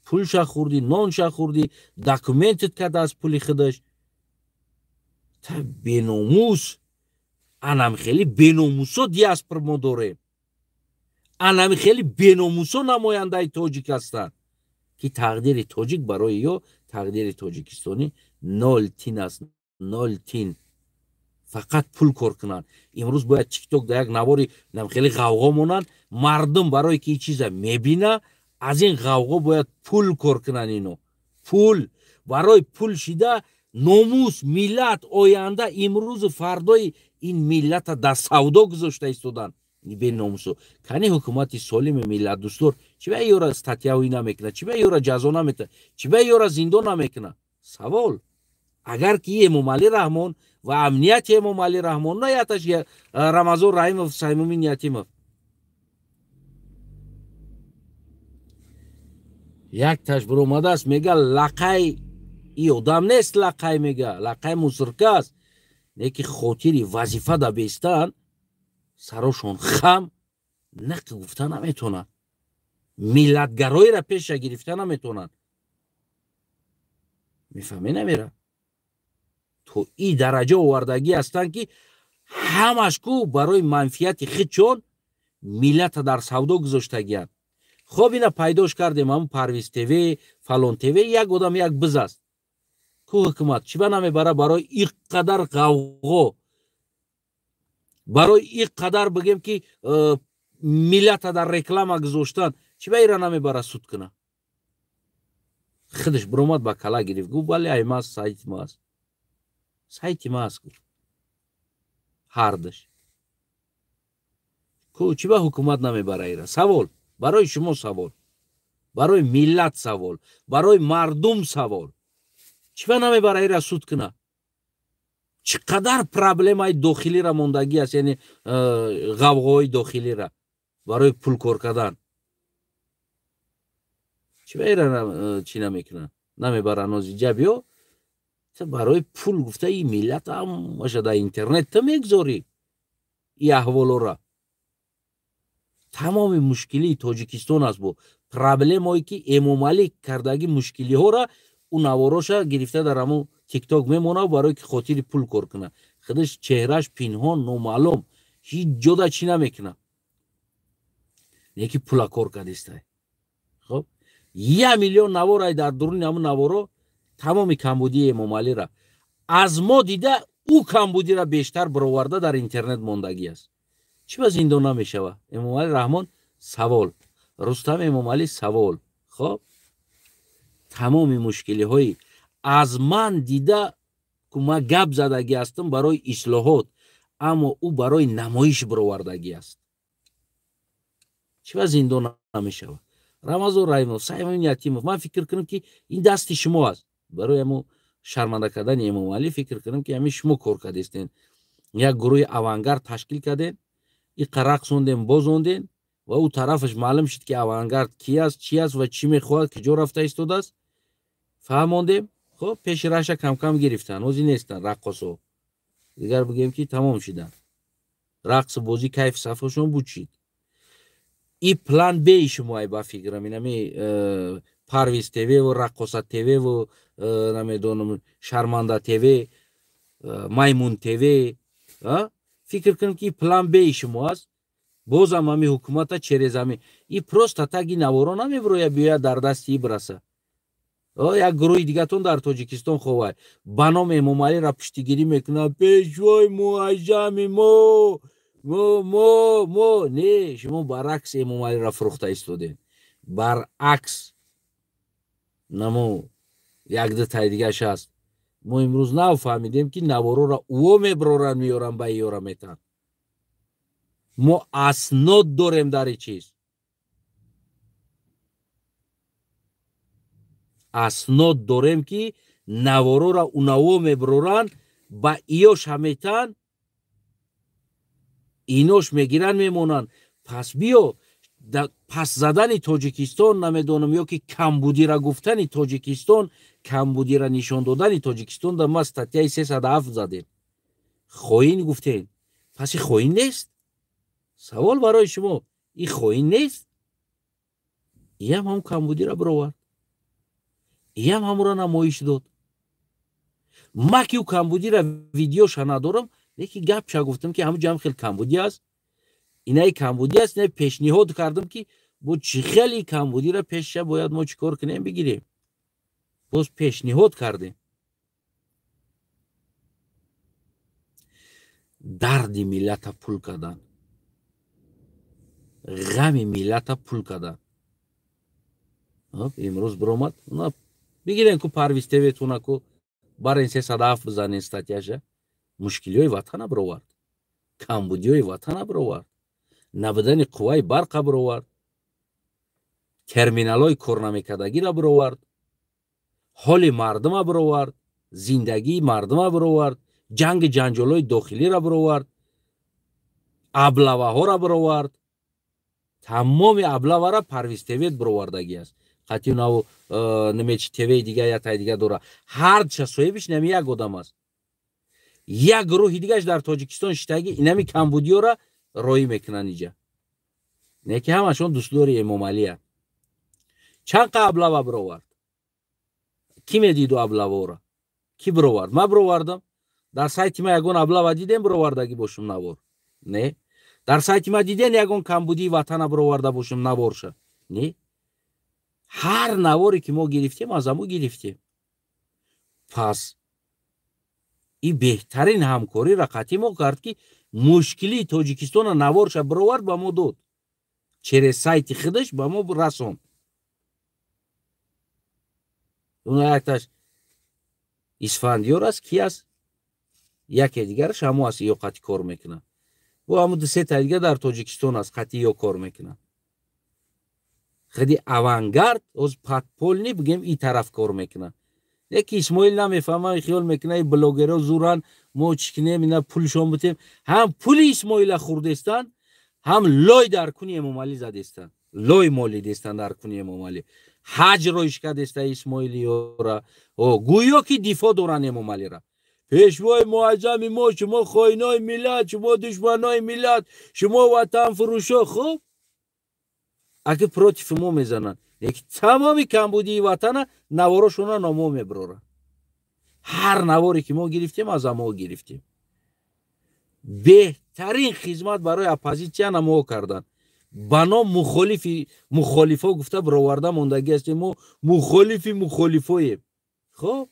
пулша хӯрдӣ, нонша хӯрдӣ, документит карда аз пули худаш. та беномус. анами хеле беномусо диаспор мо дорем. анами хеле беномусо намояндаи тоҷик ҳастанд ки тақдири тоҷик барои ё тақдири тоҷикистонӣ нол тин аст. нол тин. фақат пул кор кунанд. имрӯз бояд тикток дар як навори хеле ғавғо монанд. мардум барое ки ин чиза мебина, аз ин ғавғо бояд пул кор кунанд. ино пул барои пул шида номус, миллат, оянда, имрӯзу фардои ин миллата дар савдо гузошта истоданд. беномусо. кани ҳукумати солими миллатдӯстдор чиба ёра статьяҳои намекунад, чиба ёра ҷазо наметавад, чиба ёра зиндон намекунад? савол. агар ки эмомалӣ раҳмон ва амнияти эмомалӣ раҳмон на яташ рамазон раҳимов, саймуми ниятимов. якташ биромадааст мега лақай и одам нест, лақай мега лақай мусирка аст. неки хотири вазифа да бестан сарошон хам нақи гуфта наметонанд. миллатгароиро пеша гирифта наметонанд. мефаҳме намера? то и дараҷа овардагӣ ҳастанд ки ҳамаш ку барои манфиати худшон миллата дар савдо гузоштагианд. хоб ина пайдош кардем ҳамун Парвиз ТВ, Фалон ТВ, як одам як биз аст. ку ҳукумат чиба намебара барои ин қадар ғавғо, барои ин қадар бигем ки миллата дар реклама гузоштанд, чиба ира намебара суд куна? худаш биромад ба кала гирифт, гуфт бале ай маст, сайти маст. сайти маст гуфт. ҳардаш. ку чиба ҳукумат намебара ира? савол. барои шумо савол. барои миллат савол. барои мардум савол. чиба намебара ира суд куна? чӣ қадар проблемаи дохилира мондагӣ аст, яъне ғавғои дохилира барои пул кор кардан. чиба ира чӣ намекунад? намебара нозиҷа биё. барои пул гуфта и миллат ҳамаша дар интернет та мегзорӣ и аҳволора. тамоми мушкилии тоҷикистон аст бо проблемое ки эмомалӣ кардагӣ мушкилиҳоро у навороша гирифта дар ҳамун тикток мемонад барое ки хотири пул кор кунад. худаш чеҳраш пинҳон, номаълум, ҳеҷ ҷода чӣ намекунад. неки пула кор кардистай. хоб 1 миллион наворай дар дуруни ҳамун наворо тамоми камбудии эмомалира аз мо дида ӯ камбудира бештар бироварда дар интернет мондагӣ аст. чиба зиндон намешава? эмомалӣ раҳмон савол. рустам эмомалӣ савол. хоб тамоми мушкилиҳои аз ман дида ку ма гап задагӣ ҳастам барои ислоҳот, аммо ӯ барои намоиш бировардагӣ аст. чиба зиндон намешава? рамазон раҳимов, саймун ятимов, ман фикр кунам ки ин дасти шумо аст. барои ҳамун шарманда кардани эмомалӣ фикр кунам ки ҳамин шумо кор кардестен. як гурӯҳи авангард ташкил карден, иқа рақсонден, бозонден ва ӯ тарафаш маълум шуд ки авангард ки аст, чӣ аст ва чӣ мехоҳад, киҷо рафта истодааст. фаҳмондем. хоб пеши раша камкам гирифтан, ҳозир нестан раққосо. дигар бигем ки тамом шудан. рақсу бозӣ кайф сафҳошон бучид. и план беи шумоай ба фикрам инами Парвиз ТВ ву Раққоса ТВ ву намедонам Шарманда ТВ, Маймун ТВ. фикр кунам ки план беи шумо аст. бозам ҳами ҳукумата черезами и просто таги наворо намебирояд биёяд дар дасти и бираса. یک گروه دیگه تون در تاجیکستان خواه به نام امامعلی را پشتیگیری میکنه پیشوای معظم مو نه شما برعکس امامعلی را فروخته ایستادین برعکس نمو یک دو تای دیگه هست ما امروز نفهمیدیم که نوارو را او میبرورن میارن به ایارا میتن ما اسناد داریم در این چیز اسناد داریم که نوارو را اوناو میبرورن با ایاش همیتن ایناش میگیرن میمونن پس بیا پس زدن تاجیکستان نمیدونم یا که کمبودی را گفتن تاجیکستان کمبودی را نشان دادن تاجیکستان در ما استاتیای 307 زدیم خواهین گفتین پس این خواهین نیست سوال برای شما این خواهین نیست این هم کمبودی را برآورد این هم را نمایش داد ما که کمبودی را ویدیوش ندارم لیکن گپ شا گفتم که همون جمع خیلی کمبودی است اینای کمبودی است نه پیشنهاد کردم که با چی خیلی کمبودی را پیش باید ما چیکار کنیم بگیریم باز پیشنهاد کردیم درد ملت پول کردن غم ملت پول کردن امروز برآمد اونا بگیرین که پرویز تیویتونه که برای 307 بزنین استاتیاشه مشکلی های وطن برآورد کمبودی های وطن برآورد نبودن قوای برق برآورد ترمینال های کار نمیکردگی را برآورد حال مردم برآورد زندگی مردم برآورد جنگ جنجال های داخلی را برآورد ابلوه ها را برآورد تمام ابلوه را پرویز تیویت برآوردگی است قطعی نو نمیچ تیوی دیگه یا تای دیگه دوره هر چه صاحبش نمی یک آدم است یک گروه دیگهش در تاجیکستان شتگی اینمی کمبودیو را روی میکنن اینجا نه که همشون دوستدار امامعلی هست چند ابلوه برآورد کی میدید ابلوه را کی برآورد ما برآوردم در سایت ما یگون ابلوه دیدم برآوردگی باشم نوار نه در سایت ما دیدن یگون کمبودی وطن برآورده باشم نوارشه نه هر نواری که ما گرفتیم از همو گرفتیم پس این بهترین همکاری را قطعی ما کرد که مشکلی تاجیکستان نوارش برآورد به ما داد چرا سایت خودش به ما رسوند اون یکتاش اسفندیار است کی است یکی دیگرش همو است یا قطعی کار میکنن و همو دو سه تا دیگه در تاجیکستان است قطعی یا کار میکنن خیلی اوانگارد از پاتپولنی بگیم این طرف کار میکنن یکی اسماعیل نمیفهمه خیال میکنه بلاگرها زورن ما چکنیم اینا پولشون بتیم هم پول اسماعیل خوردستان هم لای در کنی امامعلی زدستان لای مالی دستان در کنی امامعلی حج رویش کردسته اسماعیلی را گویا که دفاع دارن امامعلی را پیشوای معظم ما شما خائنای ملت شما دشمنای ملت شما وطن فروشا خب اگه پروتیف ما میزنن یک تمامی کمبودی وطن نوارشون نامو میبرورن هر نواری که ما گرفتیم از ما گرفتیم بهترین خدمت برای اپوزیسیون ما کردن بنا مخالفا گفته برآورده موندگی است ما مخالفاییم خب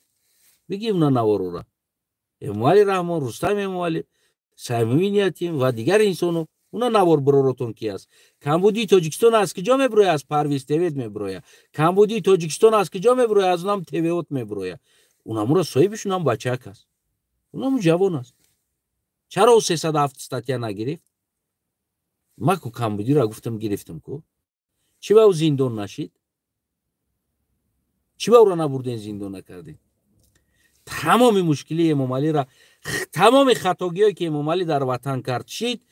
بگیم نه نوارو را امامعلی رحمان رستم امامعلی صمیمی نیتیم و دیگر انسانو اونا نوار برورتون کی است کمبودی تاجیکستان از کجا میبروه از پرویز تیویت میبروه کمبودی تاجیکستان از کجا میبروه از اونم تیویت میبروه اونم را صاحبشون هم بچک است اونم جوان است چرا 307 استاتیا نگرفت ما کو کمبودی را گفتم گرفتم کو چی با زندان نشید چی با را نبردین زندان نکردین تمام مشکلی امامعلی را تمام خطاگیایی که امامعلی در وطن کرد شید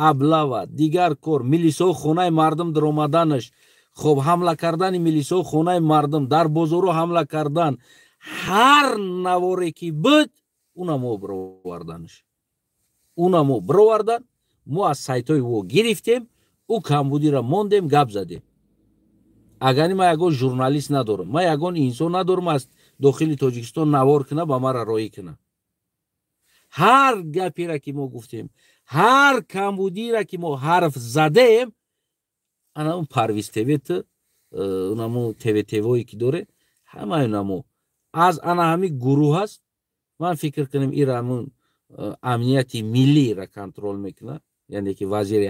ابلوه دیگر کار میلیسا خونه مردم در آمدنش خب حمله کردن میلیسا خونه مردم در بازارو حمله کردن هر نواری که بود اونمو برآوردنش اونمو برآوردن ما از سایت های او گرفتیم او کمبودی را موندیم گپ زدیم اگر ما یگان ژورنالیست ندارم ما یگان انسان ندارم از داخل تاجیکستان نوار کنه با ما را رایی کنه هر گپی را که ما گفتیم هر کمبودی را که ما حرف زدیم انا اون پرویز تیویت اونمو تیوی تیوی که داره ҳама инаму аз ана ҳами гурӯҳ ҳаст. Ман фикр кунем ира ҳамун амнияти миллиро контрол мекунад, яъне ки вазири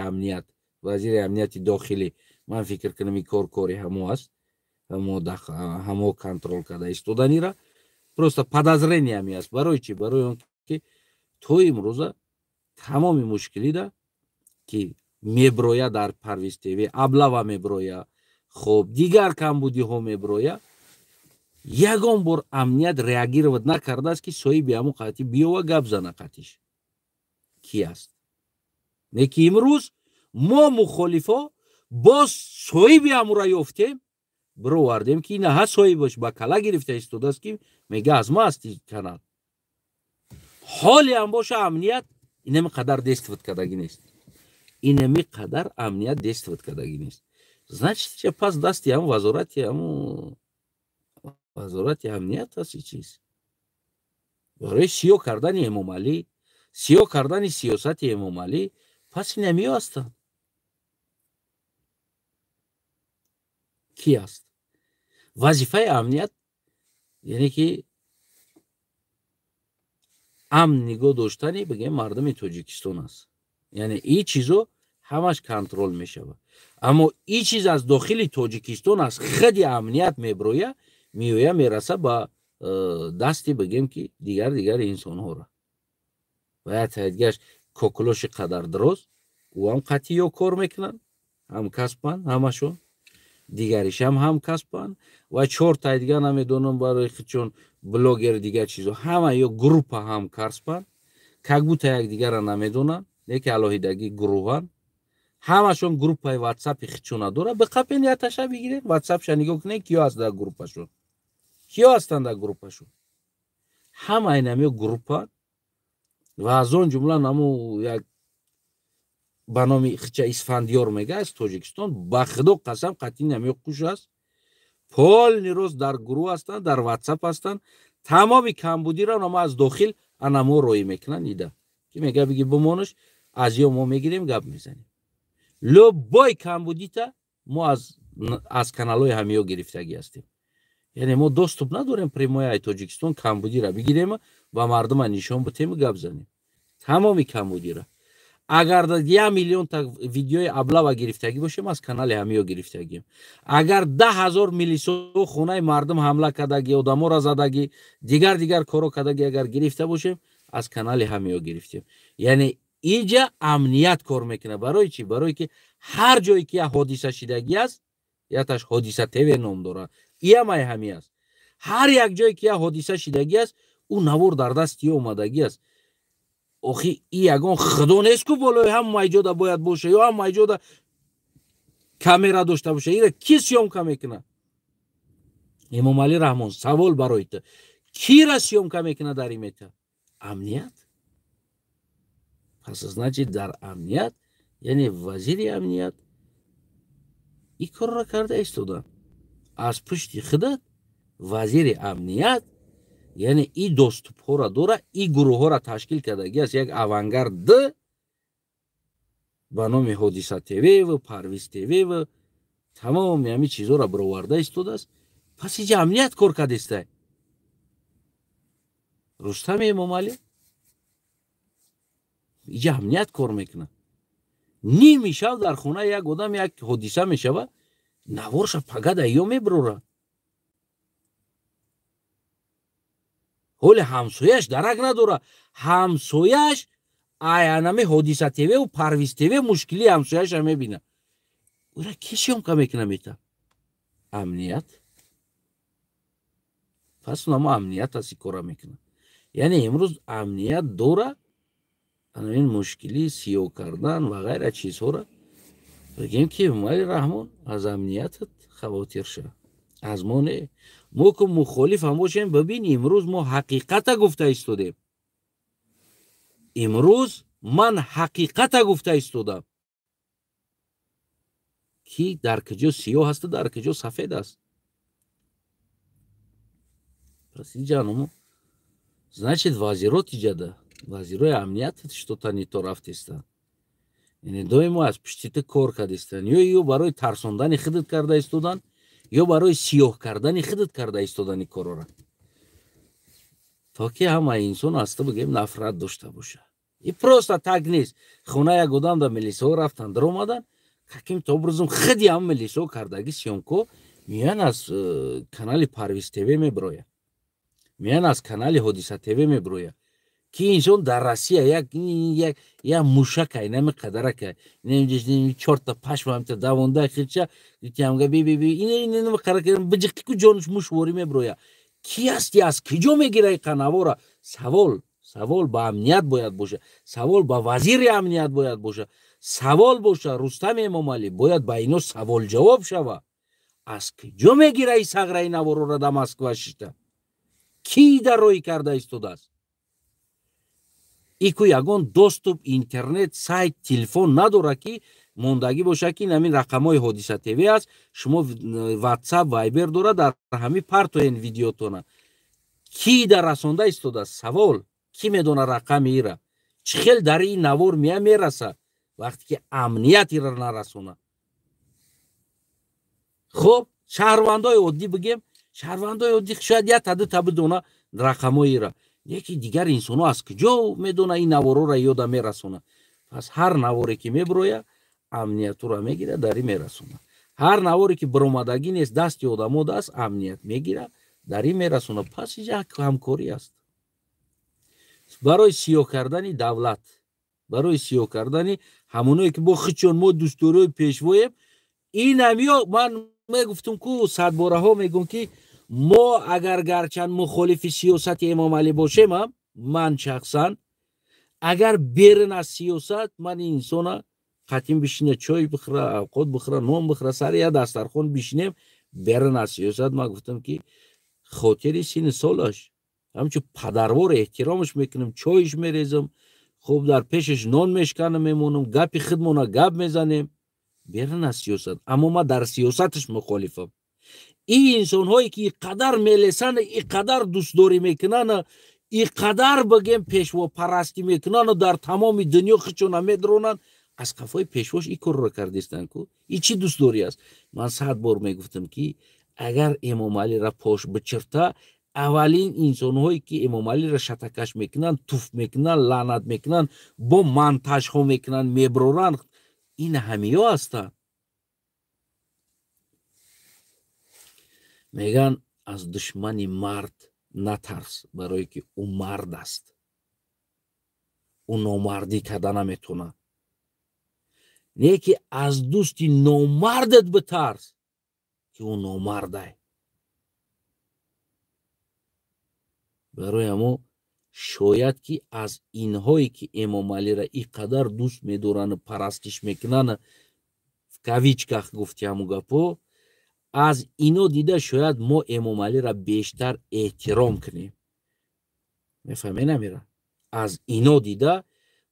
амнияти дохилӣ. Ман фикр кунем ин кори ҳамо ҳаст, ҳамо контрол карда истоданира. Просто подозрение ҳами ҳаст. Барои чӣ? Барои он ки то имрӯза тамоми мушкилида ки меброя дар Парвиз ТВ, Аблава меброя, хоб дигар камбудиҳо меброя, ягон бор амният реагировать накардааст ки соҳиби ҳамон қатъи биёва гап зана қатъиш ки аст. Не ки имрӯз мо мухолифо боз соҳиби ҳамонро ёфтем, бировардем ки ина ҳа соҳибаш ба кала гирифта истодааст ки мега аз ма ҳасти канал. ҳоле ҳам боша амният инами қадар действовать кардагӣ нест. Инами қадар амният действовать кардагӣ нест. Значит ча пас дасти ҳам вазорати амният аст и чиз. барои сиё кардани Эмомалӣ, сиё кардани сиёсати Эмомалӣ, пас инамиё ҳастанд. ки аст? вазифаи амният яъне ки амн нигоҳ доштани бигем мардуми Тоҷикистон аст. яъне ин чизо ҳамаш контрол мешавад. аммо ин чиз аз дохили Тоҷикистон аз хади амният меброя, меоя мераса ба дасти бигем ки дигари инсонҳоро. бояд гаш кокулоши қадар дароз ӯ ҳам қатъи ё кор мекунанд, ҳамкасбанд ҳамашон, дигаришам ҳамкасбанд ва чорта дигар намедонам барои худшон блогер дигар чизо ҳама ё группа ҳамкасбанд, как будто якдигара намедонанд, не ки алоҳидагӣ гурӯҳанд. ҳамашон группаи ватсапи худшона дорад. биқапен яташа бигиред, ватсапша нигоҳ кунед киё аст дар группашон, киё ҳастанд дар группашон. ҳама инамиё группа ва аз он ҷумла намо як ба номи хича Исфандиёр мегааст Тоҷикистон, ба худо қасам қатъи намиё қуш аст. полни роз дар гурӯҳ ҳастанд, дар ватсап ҳастанд. тамоми камбудиро намо аз дохил анамо роӣ мекунанд. ида ки мега биги бумоныш аз ё мо мегирем гап мезанем. любой камбудита мо аз каналҳои ҳамиё гирифтагӣ ҳастем. яъне мо доступ надорем прямояи Тоҷикистон камбудира бигирем ба мардума нишон битем гап занем. тамоми камбудира агар 1 миллион та видеои Аблава гирифтагӣ бошем, аз канали ҳамиё гирифтагием. агар 10,000 милисо хонаи мардум ҳамла кардагӣ, одаморо задагӣ, дигар коро кардагӣ агар гирифта бошем, аз канали ҳамиё гирифтем. яъне инҷа амният кор мекунад. барои чӣ? барое ки ҳар ҷое ки як ҳодиса шидагӣ аст, яташ ҳодиса ТВ ном дорад, иамай ҳами аст. ҳар як ҷое ки як ҳодиса шидагӣ аст, ӯ навор дар дасти ё омадагӣ аст. охи ин ягон худо нест ку болои ҳама ҷода бояд боша, ё ҳама ҷода камера дошта боша. ира ки сёмка мекунад? Эмомалӣ Раҳмон, савол барои ту. кира сёмка мекунад дар ин мета? амният. пас значит дар амният, яъне вазири амният ин корро карда истода. аз пушти худат вазири амният, яъне ин доступҳоро дора, ин гурӯҳҳоро ташкил кардагӣ аст. як авангард ба номи Ҳодиса ТВ ва Парвиз ТВ ва тамоми ҳамин чизҳоро бироварда истодааст. пас инҷа амният кор кардестай. Рустами Эмомалӣ инҷа амният кор мекунад. ними шав дар хона як одам як ҳодиса мешавад, наворша пагада ё меброрад. ҳоле ҳамсояш дарак надорад. ҳамсояш аянами Ҳодиса ТВ ва Парвиз ТВ мушкили ҳамсояша мебинад. ӯра ки сёмка мекунад мета? амният. пас намо амният аст ин кора мекунад. яъне имрӯз амният дора ин мушкили сиё кардан ва ғайра чизҳоро бигем ки Эмомалӣ Раҳмон аз амниятат хавотир ша, аз мо не. мо ку мухолиф ҳам бошем, бибин имрӯз мо ҳақиқата гуфта истодем. имрӯз ман ҳақиқата гуфта истодам ки дар куҷо сиёҳ асту дар куҷо сафед аст. пас инҷа намо значит вазироти ҷада, вазирои амниятат что-то не то рафтестанд. яъне доимо аз пушти ту кор кардестанд. ё барои тарсондани худат карда истоданд, ё барои сиёҳ кардани худат карда истодани корора, то ки ҳамаи инсон аста бигем нафрат дошта боша. И просто так нест. Хона як одам да милисо рафтан даромадан, каким-то образом худи ҳам милисо кардаги сиёмко меян аз канали Парвиз ТВ мебироя, меян аз канали Ҳодиса ТВ мебироя, ки инсон дар Россия як мушакай намеқадарака чорта пашмамта давонда хилча итямга бибиби биҷиқику ҷонуш мушвори мебироя. Ки асти аз киҷо мегира қанавора? Савол ба амният бояд боша, савол ба вазири амният бояд боша, савол боша Рустами Эмомалӣ бояд ба ино савол ҷавоб шава. Аз киҷо мегира и сағраи наворора да Москва шишта? Ки дар роҳӣ карда истодааст? ику ягон доступ интернет сайт телефон надора ки мондагӣ боша ки намин рақамҳои Ҳодиса ТВ аст, шумо WhatsApp Viber дора дар ҳамин партоен видеотона. Ки дар расонда истодааст? Савол ки медона рақами ира? Чӣ хел дар ин навор мераса вақте ки амният ира нарасона? хуб шаҳрвандои оддӣ бигем, шаҳрвандои оддӣ шояд як таду табидона рақамҳои ира, яки дигар инсоно аз куҷо медона ин наворора ёда мерасона? Пас ҳар наворе ки мебироя амниятура мегира дари мерасона. ҳар наворе ки биромадагӣ нест дасти одамо даст амният мегира дари мерасона. пас як ҳамкорӣ аст барои сиёҳ кардани давлат, барои сиёҳ кардани ҳамоное ки бо хичон мо дӯстдорои пешвоем. ин ҳамиё ман мегуфтум ку садбораҳо мегӯм ки мо агар гарчанд мухолифи сиёсати Эмомалӣ бошем, ман шахсан агар берун аз сиёсат ман ин инсона қатъин бишина чой бихӯра, авқот бихӯра, нон бихӯра, сари як дастархон бишинем. Берун аз сиёсат ман гуфтам ки хотири синни солаш ҳамчун падарвор эҳтиромаш мекунам, чойш мерезам, хуб дар пешаш нон мешканам, мемонам, гапи худмона гап мезанем. Берун аз сиёсат. Аммо ман дар сиёсаташ мухолифам. ин инсонҳое ки иқадар мелесанд, иқадар дӯстдорӣ мекунанд, иқадар бигем пешвопарастӣ мекунанд, дар тамоми дунё хичона медронанд, аз қафои пешвош ин корро кардистанд ку ин чӣ дӯстдорӣ аст? Ман 100 бор мегуфтам ки агар Эмомалиро пош бичирта, аввалин инсонҳое ки Эмомалиро шатакаш мекунанд, туф мекунанд, лаънат мекунанд, бо монтажҳо мекунанд, меброранд, ин ҳамиё ҳастанд. меган аз душмани мард натарс, барое ки ӯ мард аст, ӯ номардӣ карда наметавонад. не ки аз дӯсти номардат битарс, ки ӯ номардае. барои ҳамо шояд ки аз инҳое ки Эмомалиро иқадар дӯст медоранд, парастиш мекунанд, в кавичках гуфти ҳамун гапо, аз ино дида шояд мо Эмомалиро бештар эҳтиром кунем. мефаҳмед намира? аз ино дида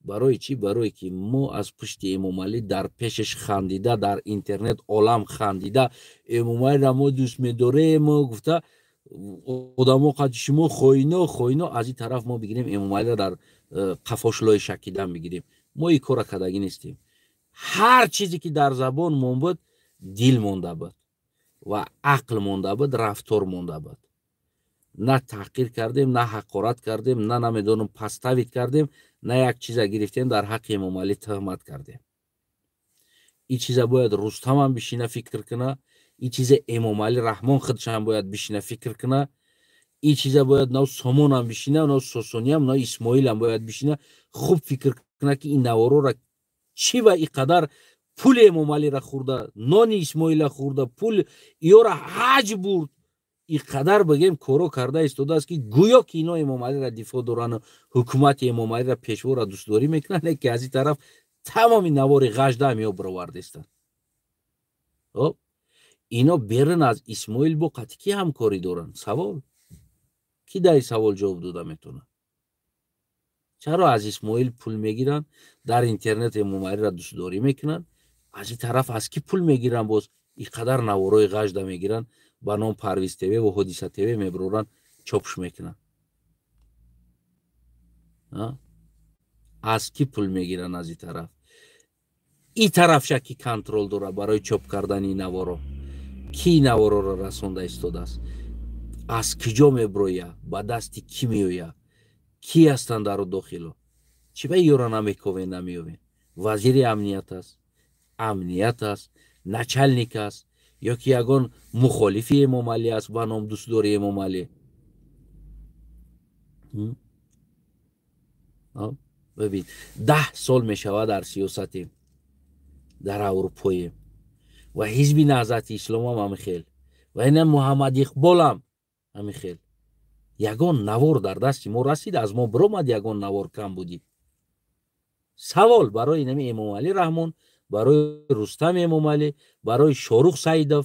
барои чӣ? Барое ки мо аз пушти Эмомалӣ дар пешаш хандида, дар интернет олам хандида, Эмомалиро мо дӯст медорем, мо гуфта одамо қати шумо хоино, аз ин тараф мо бигирем Эмомалиро дар қафош лои шакидан бигирем. мо ин кора кардагӣ нестем. ҳар чизе ки дар забон монбуд, дил монда буд ва ақл монда буд, рафтор монда буд. на таҳқир кардем, на ҳақорат кардем, на намедонам паставид кардем, на як чиза гирифтем дар ҳаққи Эмомалӣ тӯҳмат кардем. ин чиза бояд Рустамам бишина фикр куна, ин чиза Эмомалӣ Раҳмон худшам бояд бишина фикр куна, ин чиза бояд нав Сомонам бишина, нав Сосониям, нав Исмоилам бояд бишина, хуб фикр куна ки ин наворора чӣ ва иқадар пули Эмомалиро хӯрда, нони Исмоила хӯрда, пул ёра ҳаҷ бурд, иқадар бигем коро карда истодааст ки гӯё ки ино Эмомалиро дифоъ дорану ҳукумати Эмомалиро пешвора дӯстдорӣ мекунанд, ки аз ин тараф тамоми навори ғаждаам ё бировардистанд. ино берун аз Исмоил бо қатъи ки ҳамкорӣ доранд? Савол ки дар ин савол ҷавоб дода метавонад? чаро аз Исмоил пул мегиранд, дар интернет Эмомалиро дӯстдорӣ мекунанд, аз ин тараф аз ки пул мегиранд? Боз иқадар наворои ғажда мегиранд, ба ном Парвиз ТВ ва Ҳодиса ТВ меброранд, чопш мекунанд. аз ки пул мегиранд? аз ин тараф ин тарафша ки контрол дора барои чоп кардани наворо, ки навороро расонда истодааст, аз киҷо меброя, ба дасти кӣ меоя, кӣ ҳастанд дару дохило, чӣ ба ёра намековен намеёвен? Вазири амният аст, амният аст, начальник аст, ё ки ягон мухолифи Эмомалӣ аст ба ном дӯстдори Эмомалӣ. бибин 10 сол мешавад дар сиёсатем, дар аврупоем ва ҳизби наҳзати исломам ҳамин ва ина Муҳаммад Иқболам ҳамин хел. Ягон навор дар дасти мо расид, аз мо биромад ягон навор кам будӣ. Савол барои нами Эмомалӣ Раҳмон, барои Рустам Эмомалӣ, барои Шорух Саидов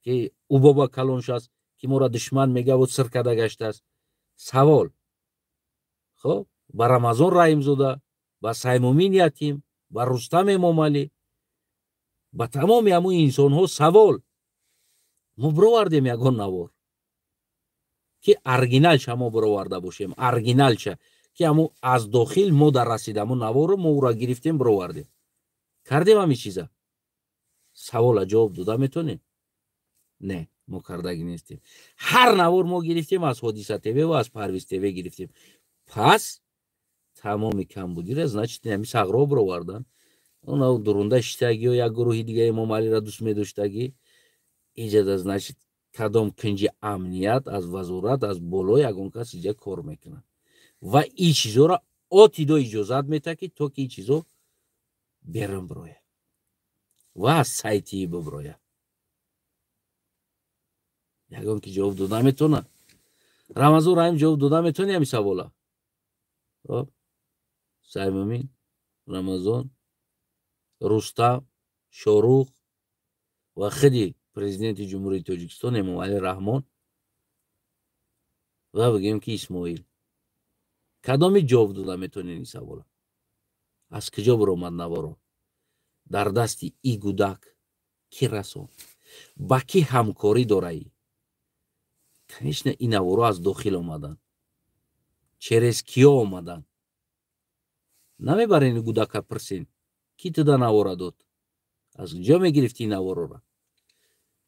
ки Убоба Калонш аст, ки моро душман мегавуд сиркада гаштааст. Савол хоб ба Рамазон Раимзода, ба Саймумин Ятим, ба Рустам Эмомалӣ, ба тамоми ҳамун инсонҳо савол. Мо бировардем ягон навор ки оригиналша мо бироварда бошем, оригиналша ки ҳамун аз дохил мо дар расида ҳамун наворро мо уро гирифтем бировардем. Кардем ҳамин чиза? Савола ҷавоб дода метонем? Не, мо кардаги нестем. Ҳар навор мо гирифтем аз Ҳодиса ТВ ва аз Парвиз ТВ гирифтем. Пас тамоми камбудира значит ҳами сағро бировардан. Она дурунда иштаги ё як гурӯҳи дигаи Эмомалиро дӯст медоштаги иҷада значит кадом кинҷи амният аз вазорат аз боло ягон кас иҷа кор мекунад ва ин чизоро отидо иҷозат мета ки то ки ин чизо берун бироя ва аз сайти бибироя. Ягон ки ҷавоб дода метона. Рамазон Раим ҷавоб дода метони ҳамин савола? Саймумин, Рамазон, Рустам, Шорух ва худи президенти ҷумҳурии Тоҷикистон Эмомалӣ Раҳмон ва бигем ки Исмоил. Кадоми ҷавоб дода метонен ин савола? Аз куҷо биромад наворо? Дар дасти и гудак ки расон? Ба ки ҳамкорӣ дораӣ? Конечно ин наворо аз дохил омадан. Через киё омадан? Намебарен гудака пирсен ки туда навора дод? Аз куҷо мегирифти ин навороро?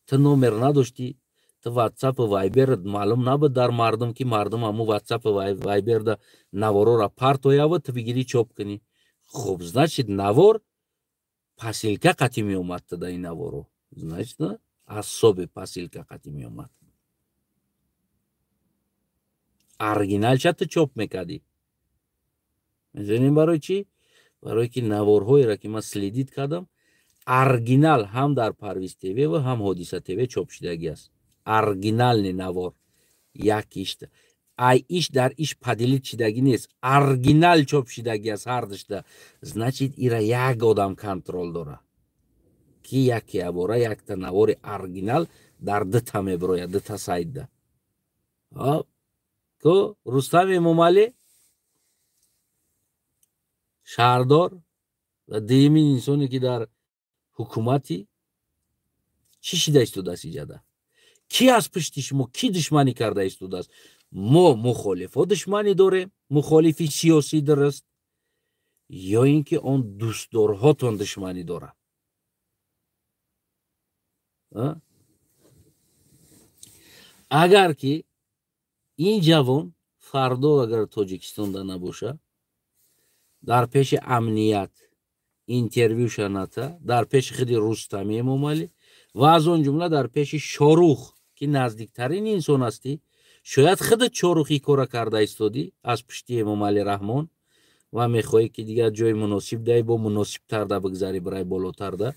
Ту номер надоштӣ, ту ватсапу вайберат маълум набуд дар мардум ки мардум ҳамун ватсапу вайберда наворора партоява ту бигирӣ чоп кунӣ. Хуб значит навор пасилка қатӣ меомад туда ин наворо. Значит асоби пасилка қатӣ меомад. Оригиналша ту чоп мекардӣ. Мезонем барои чӣ? Барое ки наворҳоеро ки ман следит кардам оригинал ҳам дар Парвиз ТВ ва ҳам Ҳодиса ТВ чоп шудаги аст. Оригинални навор як ишта. Ай иш дар иш падилид шудаги нест. Оригинал чоп шудаги аст ҳар душта. Значит ира як одам контрол дора. Ки яке абора якта навори оригинал дар дута мебирояд, дута сайтда. Ко Рустам Эмомалӣ шаҳрдор ва дуюмин инсоне ки дар ҳукумати чӣ шуда истодааст иҷада? Ки аз пушти шумо ки душманӣ карда истодааст? Мо мухолифо душманӣ дорем, мухолифи сиёсӣ дуруст, ё ин ки он дӯстдорҳотон душманӣ дорад? Агар ки ин ҷавон фардо агар Тоҷикистонда набоша, дар пеши амният интервюша ната, дар пеши худи Рустами Эмомалӣ ва аз он ҷумла дар пеши Шорух ки наздиктарин инсон ҳастӣ, шояд худат Шорух ин кора карда истодӣ аз пушти Эмомалӣ Раҳмон ва мехоҳӣ ки дигар ҷои муносиб даҳӣ бо муносибтарда бигзарӣ барои болотарда.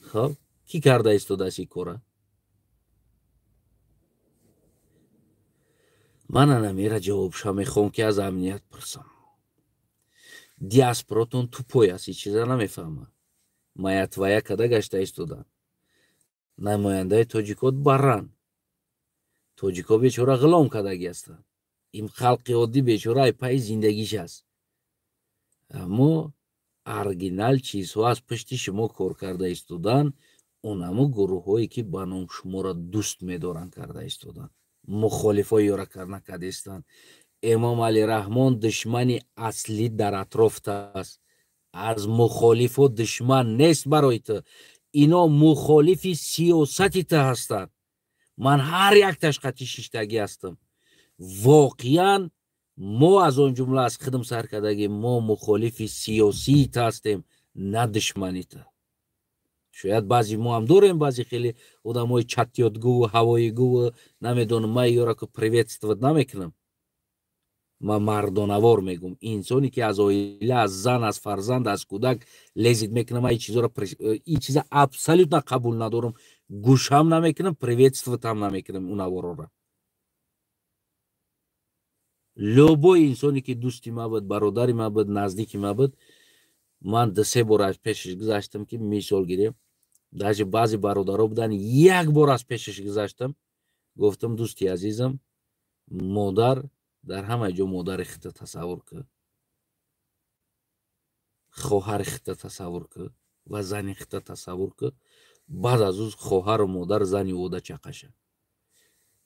Хоб кӣ карда истодааст ин кора? Ман анамира ҷавобша мехоҳам ки аз амният пурсам. Диаспоротон тупой аст, ин чиза намефаҳмад. Маятвая када гашта истоданд. Намояндаи тоҷикот барранд. Тоҷикҳо бечора ғулом кадаги ҳастанд. Ин халқи оддӣ бечора ай паи зиндагиш аст. Аммо оригинал чизҳо аз пушти шумо кор карда истоданд, он ҳамун гурӯҳҳое ки ба ном шуморо дӯст медоранд карда истоданд. Мухолифои ёракар накардистанд. Эмомалӣ Раҳмон душмани аслӣ дар атрофт аст. Аз мухолифо душман нест барои ту. اینا مخالف سیاستی تا هستند. من هر یک تشخطی شیشتگی هستم. واقعا ما از اون جمله از خودم سر کردگی ما مخالف سیاسی تا هستیم، نه دشمنی تا. شاید بعضی ما هم داریم بعضی خیلی آدمای چتیاتگو و هوایگو، نمیدونم من یارا که پریویتستوت نمیکنم. من مردانوار میگم انسانی که از عائله، از زن، از فرزند، از کودک لیزید میکنم، این چیزا رو این چیزا ابسولوت قبول ندارم، گوش هم نمیکنم، پریویتستوت هم نمیکنم اون نوارا را. لوبو انسانی که دوستی ما بود، برادری ما بود، نزدیکی ما بود، من 2-3 بار از پیشش گذاشتم که مثال گیریم. даже بعضی برادرها بودن یک بار از پیشش گذاشتم، گفتم دوستی عزیزم، مادر در همه جا مادر خودت تصور کن، خواهر خودت تصور کن و زن خودت تصور کن، بعد از اون خواهر و مادر زنی اوده چقشه.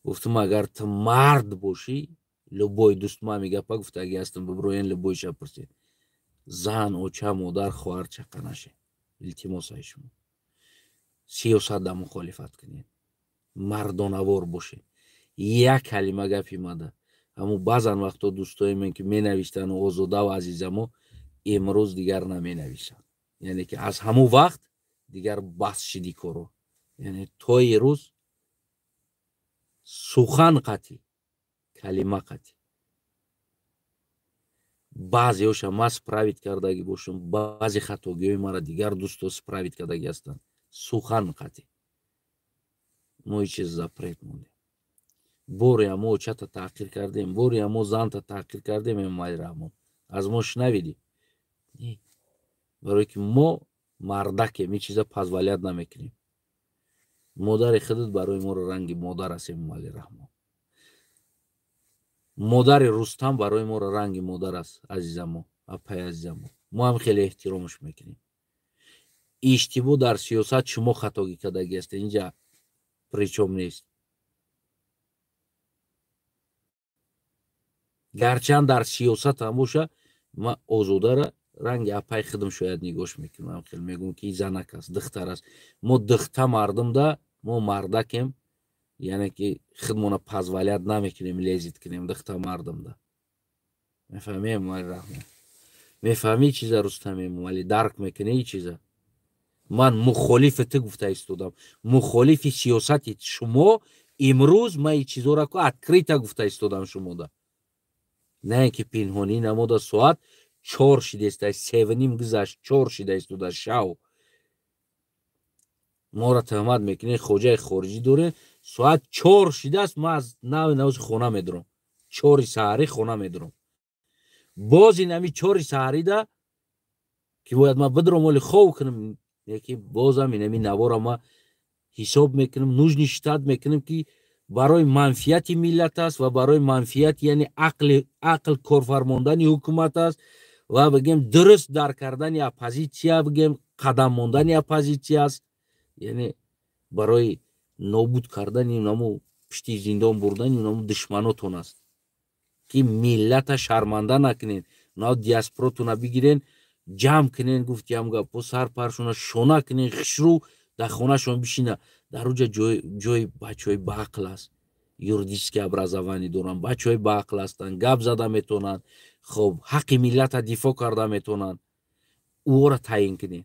گفتم اگر تو مرد باشی، لبوی دوست ما میگه پا گفت اگه هستم ببروین لبوی شب پرسید زن اوچه مادر خواهر چقه نشه. التماس های شما سیاست در مخالفت کنین، مردانوار باشه. یک کلمه گفی مده اما بعضا وقتا دوستای من که می نوشتن و آزاده و عزیزمو امروز دیگر نمی نویسن، یعنی که از همون وقت دیگر بس شدی کرو، یعنی توی روز سخن قطعی کلمه قطعی. بعضی هاش ما سپراوید کردگی باشم، بعضی خطاگی مرا دیگر دوستا سپراوید کردگی هستن. سخن قطعی ما هیچ چیز زپریت مونده. بوری ما چتا تحقیر کردیم، بوری ما زن تا تحقیر کردیم، امای رحمان از ما شنویدی. برای که ما مردکیم، این چیزا پزولیت نمیکنیم. مادر خودت برای ما رنگ مادر است، امای رحمان. مادر رستم برای ما رنگ مادر است عزیزم، اپای عزیزم. ما هم خیلی احترامش میکنیم. اشتباه در سیاست شما خطاگی کردگی است، اینجا پریچوم نیست. گرچند در سیاست هم باشه ما آزاده را رنگ اپای خودم شاید نگاش میکنم، خیلی میگم که این زنک است، دختر است. ما دختر مردم ده، ما مردکیم، یعنی که خودمون پزولیت نمیکنیم، لیزید کنیم دختر مردم ده. میفهمیم ولی رحمان میفهمی چیزا رستمیم ولی درک میکنه این چیزا. من مخالف تو گفته ایستادم، مخالف سیاست شما امروز من این چیزا را که اتکریتا گفته ایستادم شما ده، نه که پنهانی نموده. ساعت 4 شده است، 7:30 گذشت، 4 شده است در شو. ما را تهمت میکنه خوجه خارجی دوره، ساعت 4 شده است، ما از 9 خونه میدرم، 4 سحری خونه میدرم. باز این همی 4 سحری ده که باید ما بدرم ولی خواب کنم، یکی باز هم این همی نوارا ما حساب میکنم، نوجنی شتاد میکنم که برای منفیت ملت است و برای منفیت یعنی عقل کارفرماندن حکومت است و بگیم درست در کردن اپوزیسیا، بگیم قدم ماندن اپوزیسیا است، یعنی برای نابود کردن اینامو پشتی زندان بردن اینامو دشمناتون است که ملت شرمنده نکنین، نه دیاسپوراتون بگیرین جمع کنین، گفت جمع گپ سر پرشون شونه کنین، خشرو در خونه شون بشینه. در اوجا جای بچهای باعقل است، یوردیسکی ابرازوانی دارن، بچهای باعقل هستن، گپ زده میتونن، خب حق ملت دفاع کرده میتونن، او را تعیین کنین.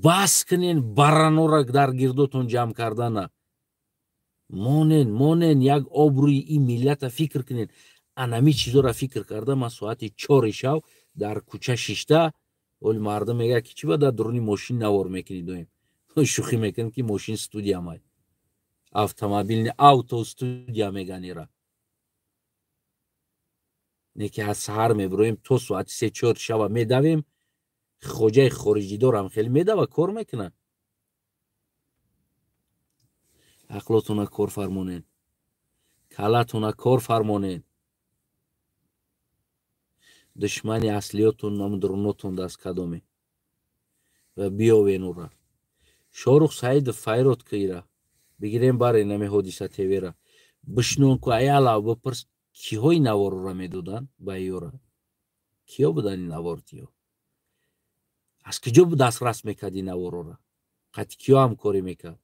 بس کنین برانو را در گردوتون جمع کردن، مونن یک آبروی این ملت فکر کنین. انمی چیزا را فکر کرده. من ساعت 4 شب در کوچه شیشته ولی مردم میگه که چی باید درونی ماشین نوار میکنی دویم شوخی میکنم که ماشین استودیا مای автомобильный auto студия میگن ایرا، نه که از سحر میبرویم تو ساعت 3-4 شب میدویم. خوجه خارجی دارم خیلی میدوه کار میکنن. عقلاتون کار فرمونین، کلاتون کار فرمونین. دشمنی اصلیاتون نام دروناتون دست کدومی و بیاوین او را. شاروخ سعید فایروت که ایرا بگیریم برای نمی حادثه تیوی را بشنون که ایالا بپرس کی های نوار را میدودن با ایو را، کیا بودن این نوار تیو. از کجا دسترس میکردی نوارو را؟ قطعی کیا همکاری میکرد؟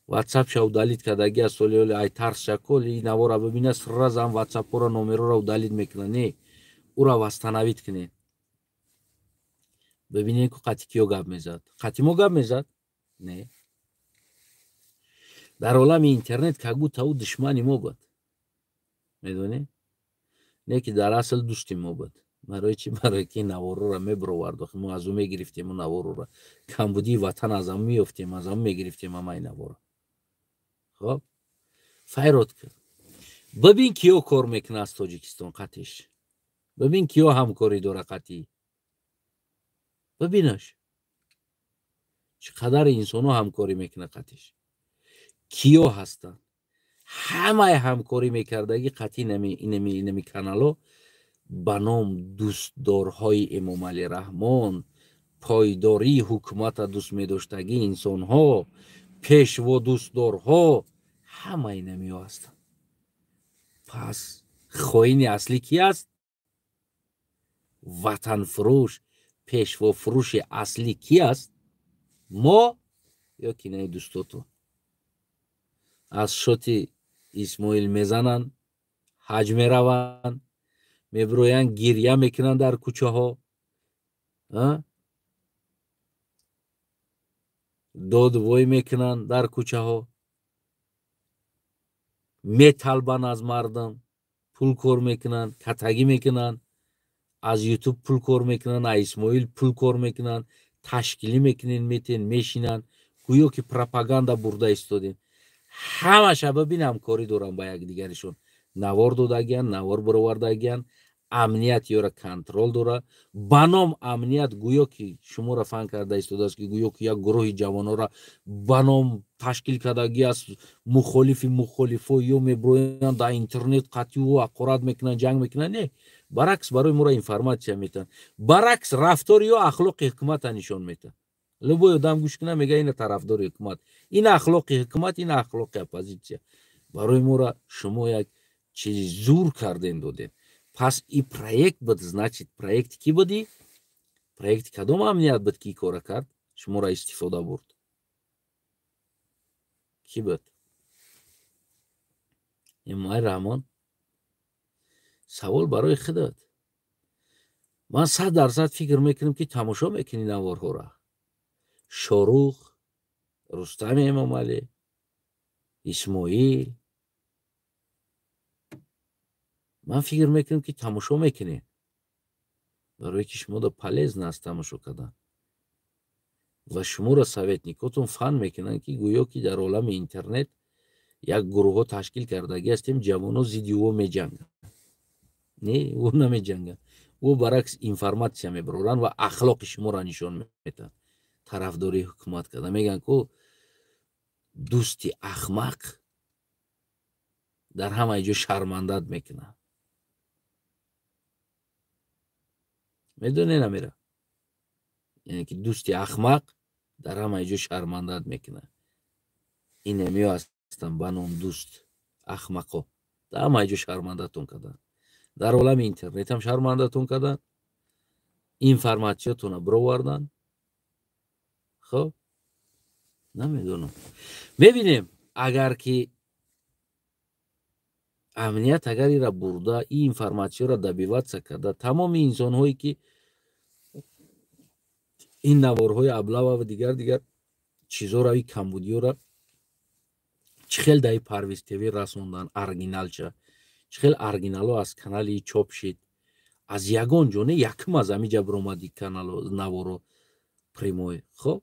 واتساپ شو удалит کردگی از سولی ای ترس شکل این نوارا ببینه سرز هم واتساپ را نومرو را удалит میکنه نه او را واستنوید کنه ببینید که قطعی کیا گپ میزد قطعی ما گپ میزد؟ نه در عالم اینترنت کگو تاو دشمنی ما بود میدونی؟ نه که در اصل دوستی ما بود برای چی؟ برای که نوارو را میبرورد ما از او میگرفتیم نوارو را کمبودی وطن از هم میافتیم از هم میگرفتیم همه این نوارو خب فیرات کرد ببین کیو کار میکنه از تاجیکستان قطعش ببین کیو همکاری داره قطعی ببینش چقدر انسان ها همکاری میکنه قطعش کیو هستن همه همکاری میکردگی قطعی نمی کانالو به نام دوستدارهای امام علی رحمان پایداری حکومت دوست میداشتگی انسان ها پیشوا دوستدارها همه نمی هستن پس خواهین اصلی کی است؟ وطن فروش پیشوا فروش اصلی کی است؟ ما یا کی نه دوستاتون از شوتی اسماعیل میزنن حج میروند میبروین گریه میکنن در کوچه ها داد وای میکنن در کوچه ها میطلبن از مردم پول کار میکنن کتگی میکنن از یوتیوب پول کار میکنن از اسماعیل پول کار میکنن تشکیلی میکنین میتین میشینن گویا که پروپاگاندا برده استادین همه شبه بین همکاری دارن با یک دیگرشون نوار دادگیان نوار برآوردگیان امنیت یا را کنترل داره بنام امنیت گویا که شما را فهم کرده استاد است که گویا که یک گروه جوانان را بنام تشکیل کردگی است مخالفو یا میبروین در اینترنت قطعی و اقراد میکنن جنگ میکنن نه برعکس برای ما را اینفرماسیا میتن برعکس رفتار یا اخلاق حکومت نشان میتن لبو آدم گوش کنه میگه این طرفدار حکومت این اخلاق حکومت این اخلاق اپوزیسیا برای ما را شما یک چیزی زور کردین دادین پس این پروژه بود значит پروژه کی بودی پروژه کدام امنیت بود کی کار کرد شما را استفاده برد کی بود امام رحمان سوال برای خودت من 100% فکر میکنم که تماشا میکنی نوارها را شاروخ رستم امام علی اسماعیل من فکر میکنم که تماشا میکنی برای که شما دا پلیز نست تماشا کردن و شما را سویتنیکاتون فهم میکنن که گویا که در عالم اینترنت یک گروه ها تشکیل کردگی هستیم جوان ها زیدی او میجنگن نه او نمیجنگن او برعکس اینفرماسیا میبرورن و اخلاق شما را نشان میدن طرفداری حکومت کرده میگن که دوستی احمق در همه جا شرمندت میکنه میدونی نمیره یعنی که دوستی احمق در همه جا شرمندت میکنه این نمی هستن بنام دوست احمقا در همه جا شرمندتون کردن در عالم اینترنت هم شرمندتون کردن اینفرماسیاتون رو برآوردن خب نمیدونم میبینیم اگر که امنیت اگر این را برده این اینفرماسیون را دبیوت کرده تمام انسان هایی که این نوارهای ابله و دیگر چیزها را کمبودی را چخیل دای پرویز تیوی رسوندن ارگینال چه چخیل ارگینالو از کانالی چاپ شد از یگان جونه یکم از همی جبر اومدی کانالو نوارو پریموی خب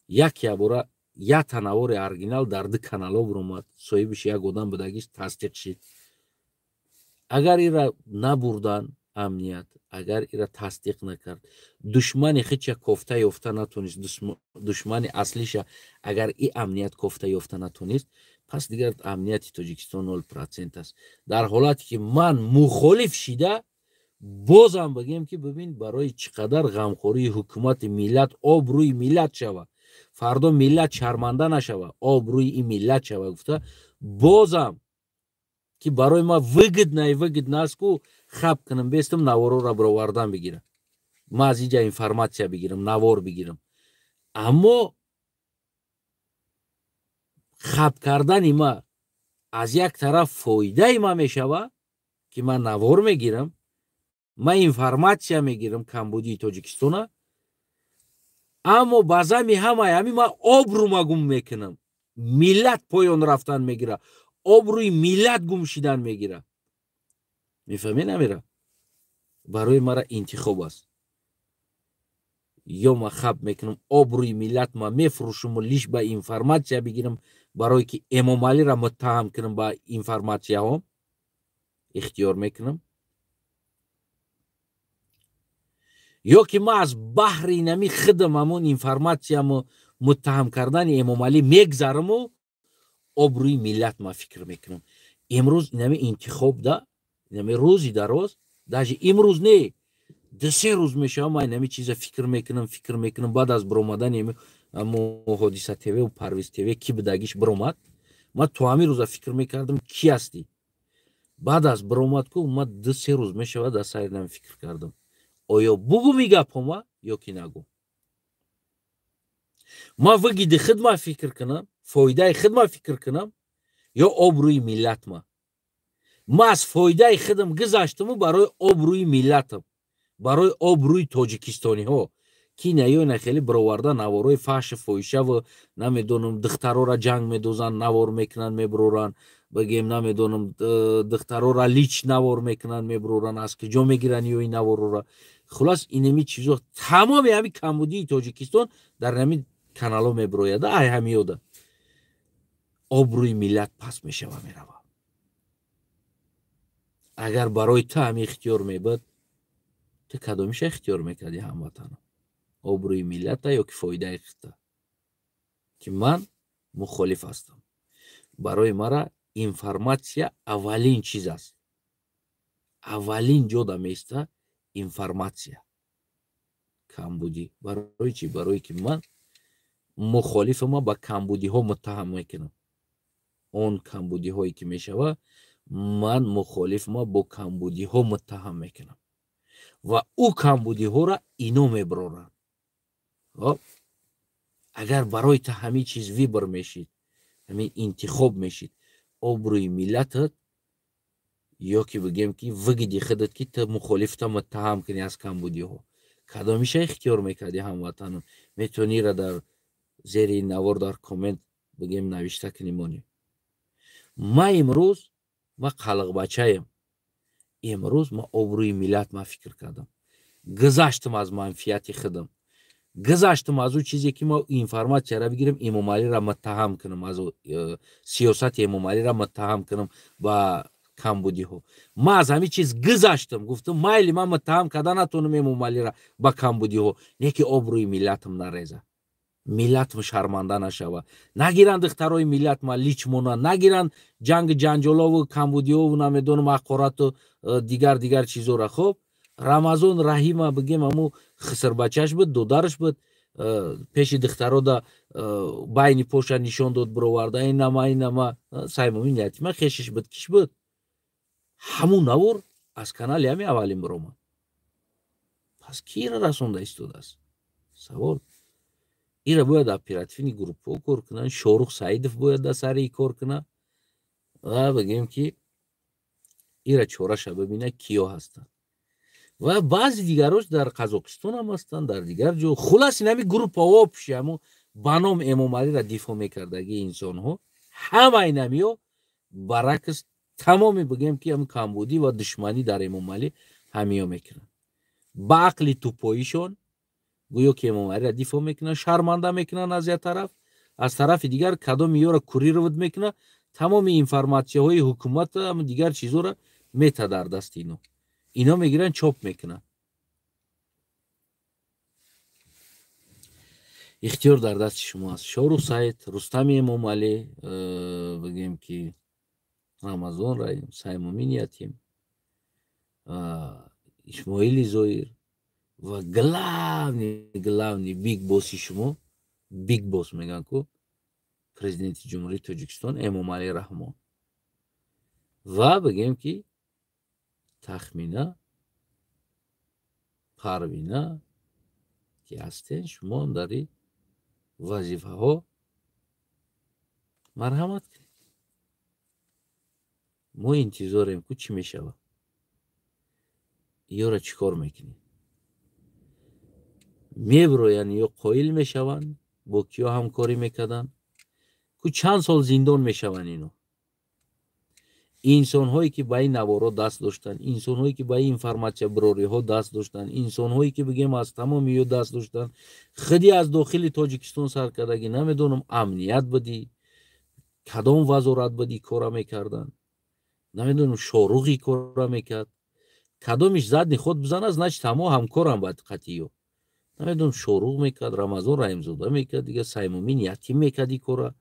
یک یبورا یک تنوار ارگینال در دو کانالو برومد صاحبش یک آدم بودگیش تصدیق شد اگر این را نبردن امنیت اگر این را تصدیق نکرد دشمن خیچ کفته یافته نتونست دشمن اصلیش اگر این امنیت کفته یافته نتونست پس دیگر امنیت تاجیکستان 0% است در حالتی که من مخالف شده بازم بگیم که ببین برای چقدر غمخوری حکومت ملت آبروی ملت شوه فردا ملت شرمنده نشوه آبروی این ملت شوه گفته بازم که برای ما وگد نست کو خب کنم بیستم نوارو را برآوردن بگیره من از اینجا اینفرماسیا بگیرم، نوار بگیرم. اما خب کردن ما از یک طرف فایده ما میشوه که من نوار میگیرم، من اینفرماسیا میگیرم کمبودی تاجیکستان، اما بازم همه ما آبرو ما گم میکنم، ملت پایان رفتن میگیره، آبروی ملت گم شدن میگیره. میفهمی نمیره؟ برای مرا انتخاب است، یا ما خب میکنم آبروی ملت ما میفروشم و لیش با اینفرماسیا بگیرم برای که امام علی را متهم کنم با اینفرماسیا هم اختیار میکنم، یا که ما از بحر نمی خدم همون اینفرماسیا متهم کردن امام علی میگذرم و آبروی ملت ما فکر میکنم. امروز نمی انتخاب ده، نمی روزی دراز، داجی امروز نه 2-3 روز میشه ما نمی چیز فکر میکنم بعد از برآمدن اما حادثه تیوی و پرویز تیوی کی بدگیش برآمد، ما تو همین روزا فکر میکردم کی هستی، بعد از برآمد کو ما 2-3 روز میشه و در سر نمی فکر کردم آیا بگو میگم یا کی نگو. ما وگی خدمت فکر کنم، فایده خدمت فکر کنم یا آبروی ملت ما از فایده خدم گذاشتم برای آبروی ملتم، برای آبروی تاجیکستانی ها کی نیای خیلی برآورده نوارای فحش فاحشه و نمیدونم دخترا را جنگ میدوزن نوار میکنن میبرورن، بگیم نمیدونم دخترا را لیچ نوار میکنن میبرورن، از که جا میگیرن یا این نوار را. خلاص اینمی چیزا تمام همین کمبودی تاجیکستان در همین کانالا میبرویده، ای همیوده آبروی ملت پس میشه و میروه. اگر برای تو هم اختیار میبود تو کدومش اختیار میکردی هموطنم؟ آبروی ملت یا که فایده اخته؟ که من مخالف هستم. برای مرا اینفرماسیا اولین چیز است، اولین جا میسته اینفرماسیا کمبودی. برای چی؟ برای که من مخالف ما با کمبودی ها متهم میکنم، اون کمبودی هایی که میشوه من مخالف ما با کمبودی ها متهم میکنم و او کمبودی ها را اینو میبرورن. اگر برای تا همین چیز ویبر میشید، همین انتخاب میشید آبروی ملتت، یا که بگیم که وگیدی خودت که تو مخالف تا متهم کنی از کمبودی ها، کدامیشه اختیار میکردی هموطنم؟ میتونی را در زیر این نوار در کامنت بگیم نوشته کنیم. ما امروز ما قلق بچه‌ایم، امروز ما آبروی ملت ما فکر کردم، گذشتم از منفیت خودم، گذشتم از اون چیزی که ما اینفرماسیا را بگیرم امام علی را متهم کنم، از سیاست امام علی را متهم کنم با کمبودی ها. ما از همین چیز گذشتم، گفتم مایلی من متهم کردن نتونم امام علی را با کمبودی ها، نه که آبروی ملتم نریزه، ملتم شرمنده نشوه، نگیرن دخترای ملت ما لیچ مونن، نگیرن جنگ جنجالا و کمبودی ها و نمیدونم حقارت و دیگر چیزا را. خب رمضان رحیم بگیم امو خسر بچهش بود، دودرش بود، پیش دخترها دا بین پوشا نشان داد برآورده این نما سایمومین یتیمه خیشش بود کش بود، همون نور از کانال همی اولین برآمد. پس کی را رسونده ایستاده است؟ سوال ایرا باید اپراتیفی گروپ ها کار کنن، شاروخ سعیدов باید در سر ای کار کنه و بگیم که ایرا چورش ببینه کیا هستن و بعضی دیگراش در قزاقستان هم هستن، در دیگر جو. خلاص این همی گروپ ها پیش همون بنام امام علی را دفاع میکردگی انسان ها همه این همی ها برعکس تمامی بگیم که هم کمبودی و دشمنی در امام علی همی ها میکنن، با عقل توپاییشون گویا که امام علی را دفاع میکنن، شرمنده میکنن از یک طرف، از طرف دیگر کدام یارا کوری رو ود میکنه، تمام اینفرماسیا های حکومت هم دیگر چیزا را میته در دست اینا میگیرن چاپ میکنن. اختیار در دست شما است. شاروخ سعید، رستم امام علی، بگیم که رمضان رحیم، سایمومین یتیم، اسماعیل زویر و گلاونی بیگ بوسی شما، بیگ بوس میگن که پرزیدنت جمهوری تاجیکستان امام علی رحمان و بگیم که تخمینه غربینا که هستین شما هم داری وظیفه ها مرحمت کنید. ما انتظاریم که چی میشود یا را چی کار میکنی میبروین یا قایل میشوند با کیا همکاری میکردن که چند سال زندان میشوند اینو انسان هایی که با این نوارا دست داشتن انسان هایی که با این فرماچه براری ها دست داشتن انسان هایی که بگیم از تمام یو دست داشتن خودی از داخل تاجیکستان سر کردگی نمیدونم امنیت بدی کدام وزارت بدی کارا میکردن نمیدونم شاروغی کارا میکرد کدامش زدنی خود بزن از نش تمام همکارم باید قطعیو نمیدونم شاروغ میکرد رمضان رحمزاده میکرد دیگه سیمومین یتیم میکردی کارا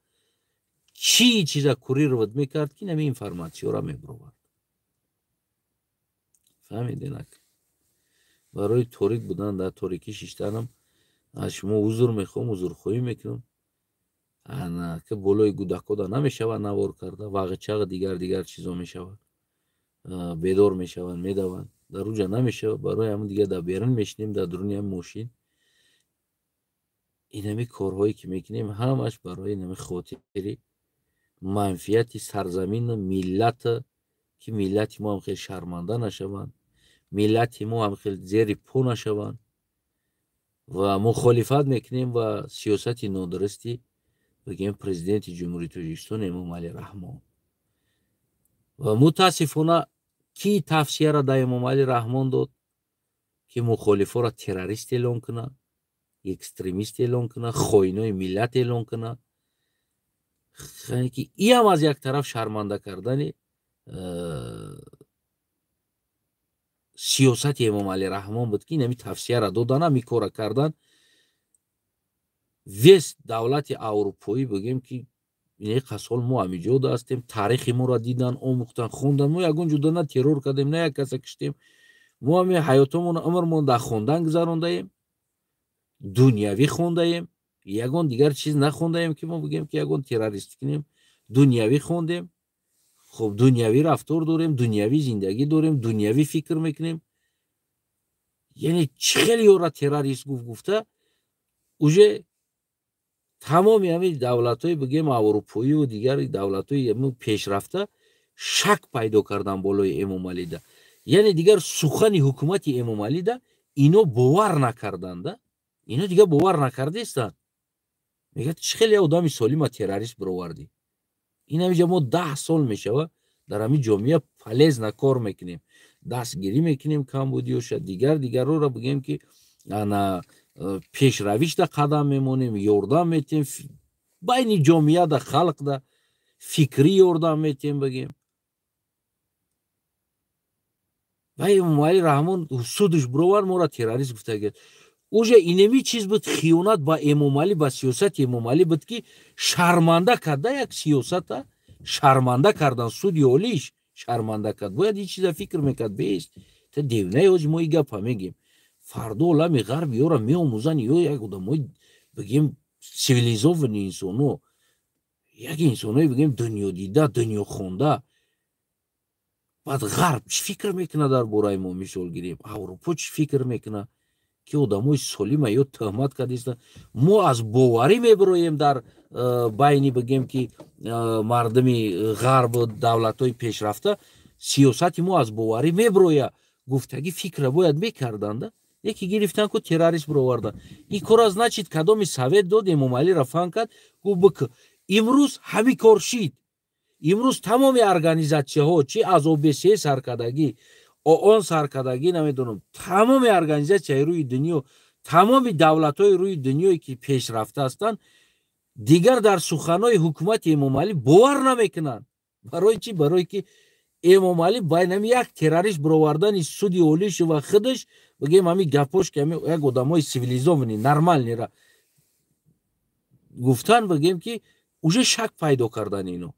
چی چیزا کوری رو ود میکرد که نمی اینفرماسیون را میبرد فهمیدین اک برای توریک بودن در توریکی شیشتنم از شما حضور میخوام حضور خویی میکنم انا که بلوی گودکودا نمیشود نوار کرده واقع چاق دیگر چیزا میشود بیدار میشود میدوند در روجا نمیشود برای همون دیگه در بیرون میشنیم در درونی هم موشین اینمی کارهایی که میکنیم همش برای نمی خاطری منفیت سرزمین ملت که ملت ما هم خیلی شرمنده نشوند ملت ما هم خیلی زیر پو نشوند و مخالفت میکنیم و سیاست نادرستی بگیم پرزیدنت جمهوری تاجیکستان امام علی رحمان و متاسفانه کی تفسیر را در امام علی رحمان داد که مخالفا را تروریست اعلان کنه اکستریمیست اعلان کنه خائنای ملت اعلان کنه که این هم از یک طرف شرمنده کردن سیاست امام علی رحمان بود که نمی تفسیر دادن می کار کردن وست دولت اروپایی بگیم که این قسال ما همینجا هستیم تاریخ ما را دیدن آموختن خوندن ما یگون جدا نه ترور کردیم نه یک کس کشتیم ما هم حیاتمون عمرمون در خوندن گذرانده ایم دنیوی خونده ایم یگون دیگر چیز نخونده ایم که ما بگیم که یگون تروریست کنیم دنیوی خوندیم خب دنیوی رفتار داریم دنیوی زندگی داریم دنیوی فکر میکنیم یعنی خیلی را تروریست گفته اوجه تمامی همین دولت‌های بگیم اروپایی و دیگر دولت‌های پیشرفته شک پیدا کردن بالای امام علی ده یعنی دیگر سخن حکومت امام علی ده اینو باور نکردند اینو دیگه باور نکرده استن میگه خیلی آدمی سالم تروریست برآوردی این همینجا ما 10 سال میشوه در همین جامعه فلز نکار میکنیم دستگیری میکنیم کمبودی و دیگر رو بگیم که انا پیش روش ده قدم میمونیم یاردم میتیم بین جامعه ده خلق ده فکری یاردم میتیم بگیم و امام علی رحمان سودش برآورد ما را تروریست گفته گفت اوجه اینمی چیز بود خیانت با امام علی با سیاست امام علی بود که شرمنده کرده یک سیاست شرمنده کردن سودی اولیش شرمنده کرد باید این چیز فکر میکرد بیست تا دیونه اوج ما این گپ میگیم فردا عالم غرب یا را میآموزن یا یک آدمای بگیم سیویلیزوون انسانو یک انسانایی بگیم دنیا دیده دنیا خونده بعد غرب چی فکر میکنه در باره ما مثال گیریم اروپا چی فکر میکنه که آدمای سالم یا تهمت کردیستن ما از باوری میبرویم در بینی بگیم که مردمی غرب و دولت‌های پیشرفته سیاست ما از باوری میبرویم گفتگی فکر باید میکردند یکی گرفتن که تروریست برآوردن این کار از نچید کدام سویت داد امام علی را فهم کرد گفت بک امروز همین کار شید امروز تمام ارگانیزاسیون ها چی از OBC سرکردگی آن سرکردگی نمیدونم تمام ارگانیزاسیون روی دنیا تمام دولت های روی دنیایی که پیشرفته هستند دیگر در سخنهای حکومت امام علی باور نمیکنن برای چی برای که امام علی باید یک تروریست برآوردن سودی اولیش و خودش بگیم همین گپاش که یک آدمای سیویلیزовані نرمال نیره گفتن بگیم که اوجه شک پیدا کردن اینو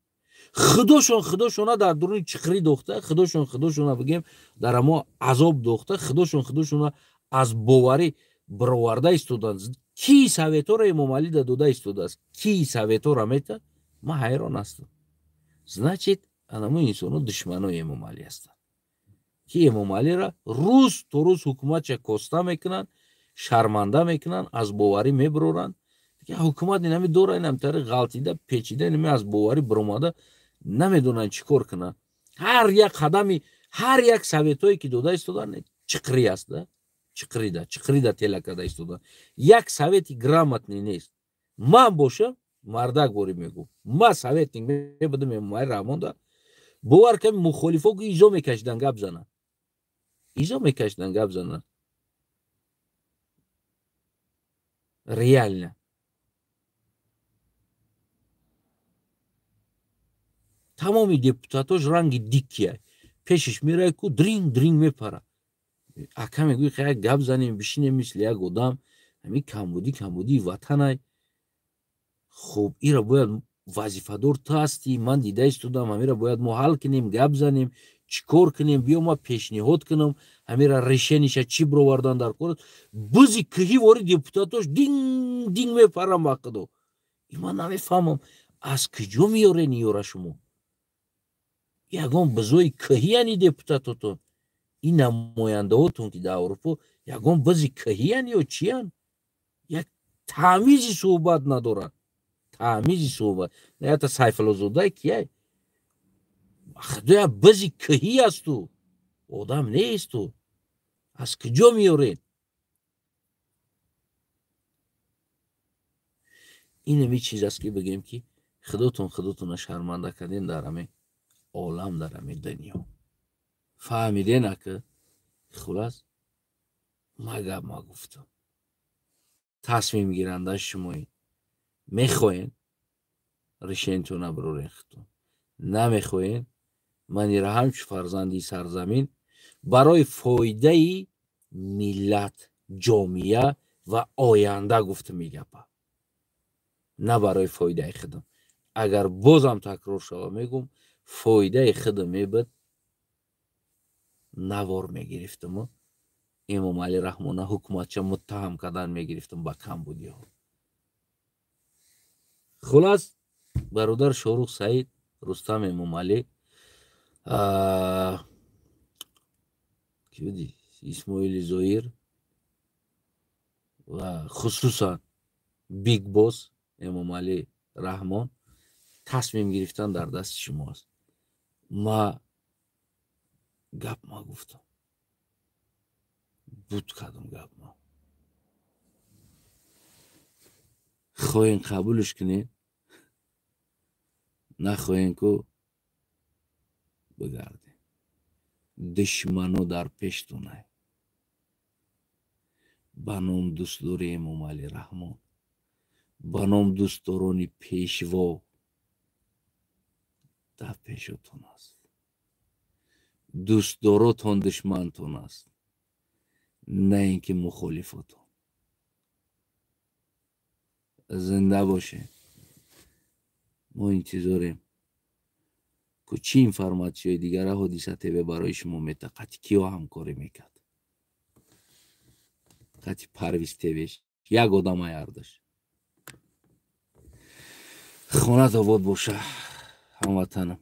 خداشون در درون چخری دوخته خداشون بگیم در اما عذاب دوخته خداشون از باوری برآورده استودن کی سویتو را امام علی داده استوده است کی سویتو را میته ما حیران هستم значит انما انسانو دشمنای امام علی هستند ки Эмомалиро рӯз то рӯз ҳукуматша коста мекунанд, шарманда мекунанд, аз боварӣ мебуроранд. ҳукумат инами дора инамтари ғалтида печида инами аз боварӣ биромада намедонанд чӣ кор кунанд. ҳар як қадами ҳар як советҳое ки дода истоданд чиқрӣ аст, чиқрида тела карда истоданд. Як совети грамотный нест. Ман бошам мардак бори мегӯм, ман советник мебудам Эмомали Раҳмонда, бовар ками мухолифо изо мекашидан гап зананд, изо мекашидан гап зананд. Реально тамоми депутатош ранги диккия пешиш мерай ку дринг дринг мепара. Ака мегӯи як гап занем бишинем мисли як одам, ҳамин камбудии ватанай. хуб ира бояд вазифадор ту ҳастӣ, ман дида истодам, ҳамира бояд мо ҳал кунем, гап занем, чӣ кор кунем, биё ма пешниҳод кунам, ҳамира решениша чӣ бировардан дар кор аст. Бизи кӯҳӣ вори депутатош динг динг мепарам вақидо. Ман намефаҳмам аз куҷо меёрен иёра шумо. Ягон бизои кӯҳияни депутатотон, ин намояндаотон ки дар Аврупо ягон бизи кӯҳиян ё чиян? Як таъмизи суҳбат надорад. Таъмизи суҳбат. Ята Сайфуллозодаи кияй? Худоя бизи кӯҳӣ асту. Одам несту. Аз куҷо меёрен? Инами чиз аст ки бигем ки худотонро шарманда карден дар ҳамин олам, дар ҳамин дунё. Фаҳмиден ака? Хулас ма гап ма гуфтам. Тасмимгиранда шумоед. мехоҳен решениятонро бирорен худтон, намехоҳен ман ира ҳамчун фарзанди сарзамин барои фоидаи миллат, ҷомеа ва оянда гуфта мегапам, на барои фоидаи худам. Агар бозам такрор шава мегӯм, фоидаи худам мебуд, навор мегирифтам, Эмомали Раҳмона ҳукуматша муттаҳам кардан мегирифтам ба камбудиҳо. Хулас бародар Шорух Саид, Рустам Эмомалӣ, Исмоили Зоир ва хусусан Биг Босс Эмомали Раҳмон тасмим гирифтан дар дасти шумо аст. ма гап ма гуфтам, буд кардам гап ма. хоҳен қабулш кунед, нахоҳен ку бигардед. душмано дар пештонай. ба ном дӯстдори Эмомали Раҳмон, ба ном дӯстдорони пешво дар пешотон аст. дӯстдоротон душмантон аст, на ин ки мухолифотон. зинда бошед. мо интизорем ку чӣ информатсияи дигара ҳодиса ТВ барои шумо мета. қати киё ҳамкорӣ мекард? қати Парвиз ТВш як одам аярдаш. хонат обод боша ҳамватанам.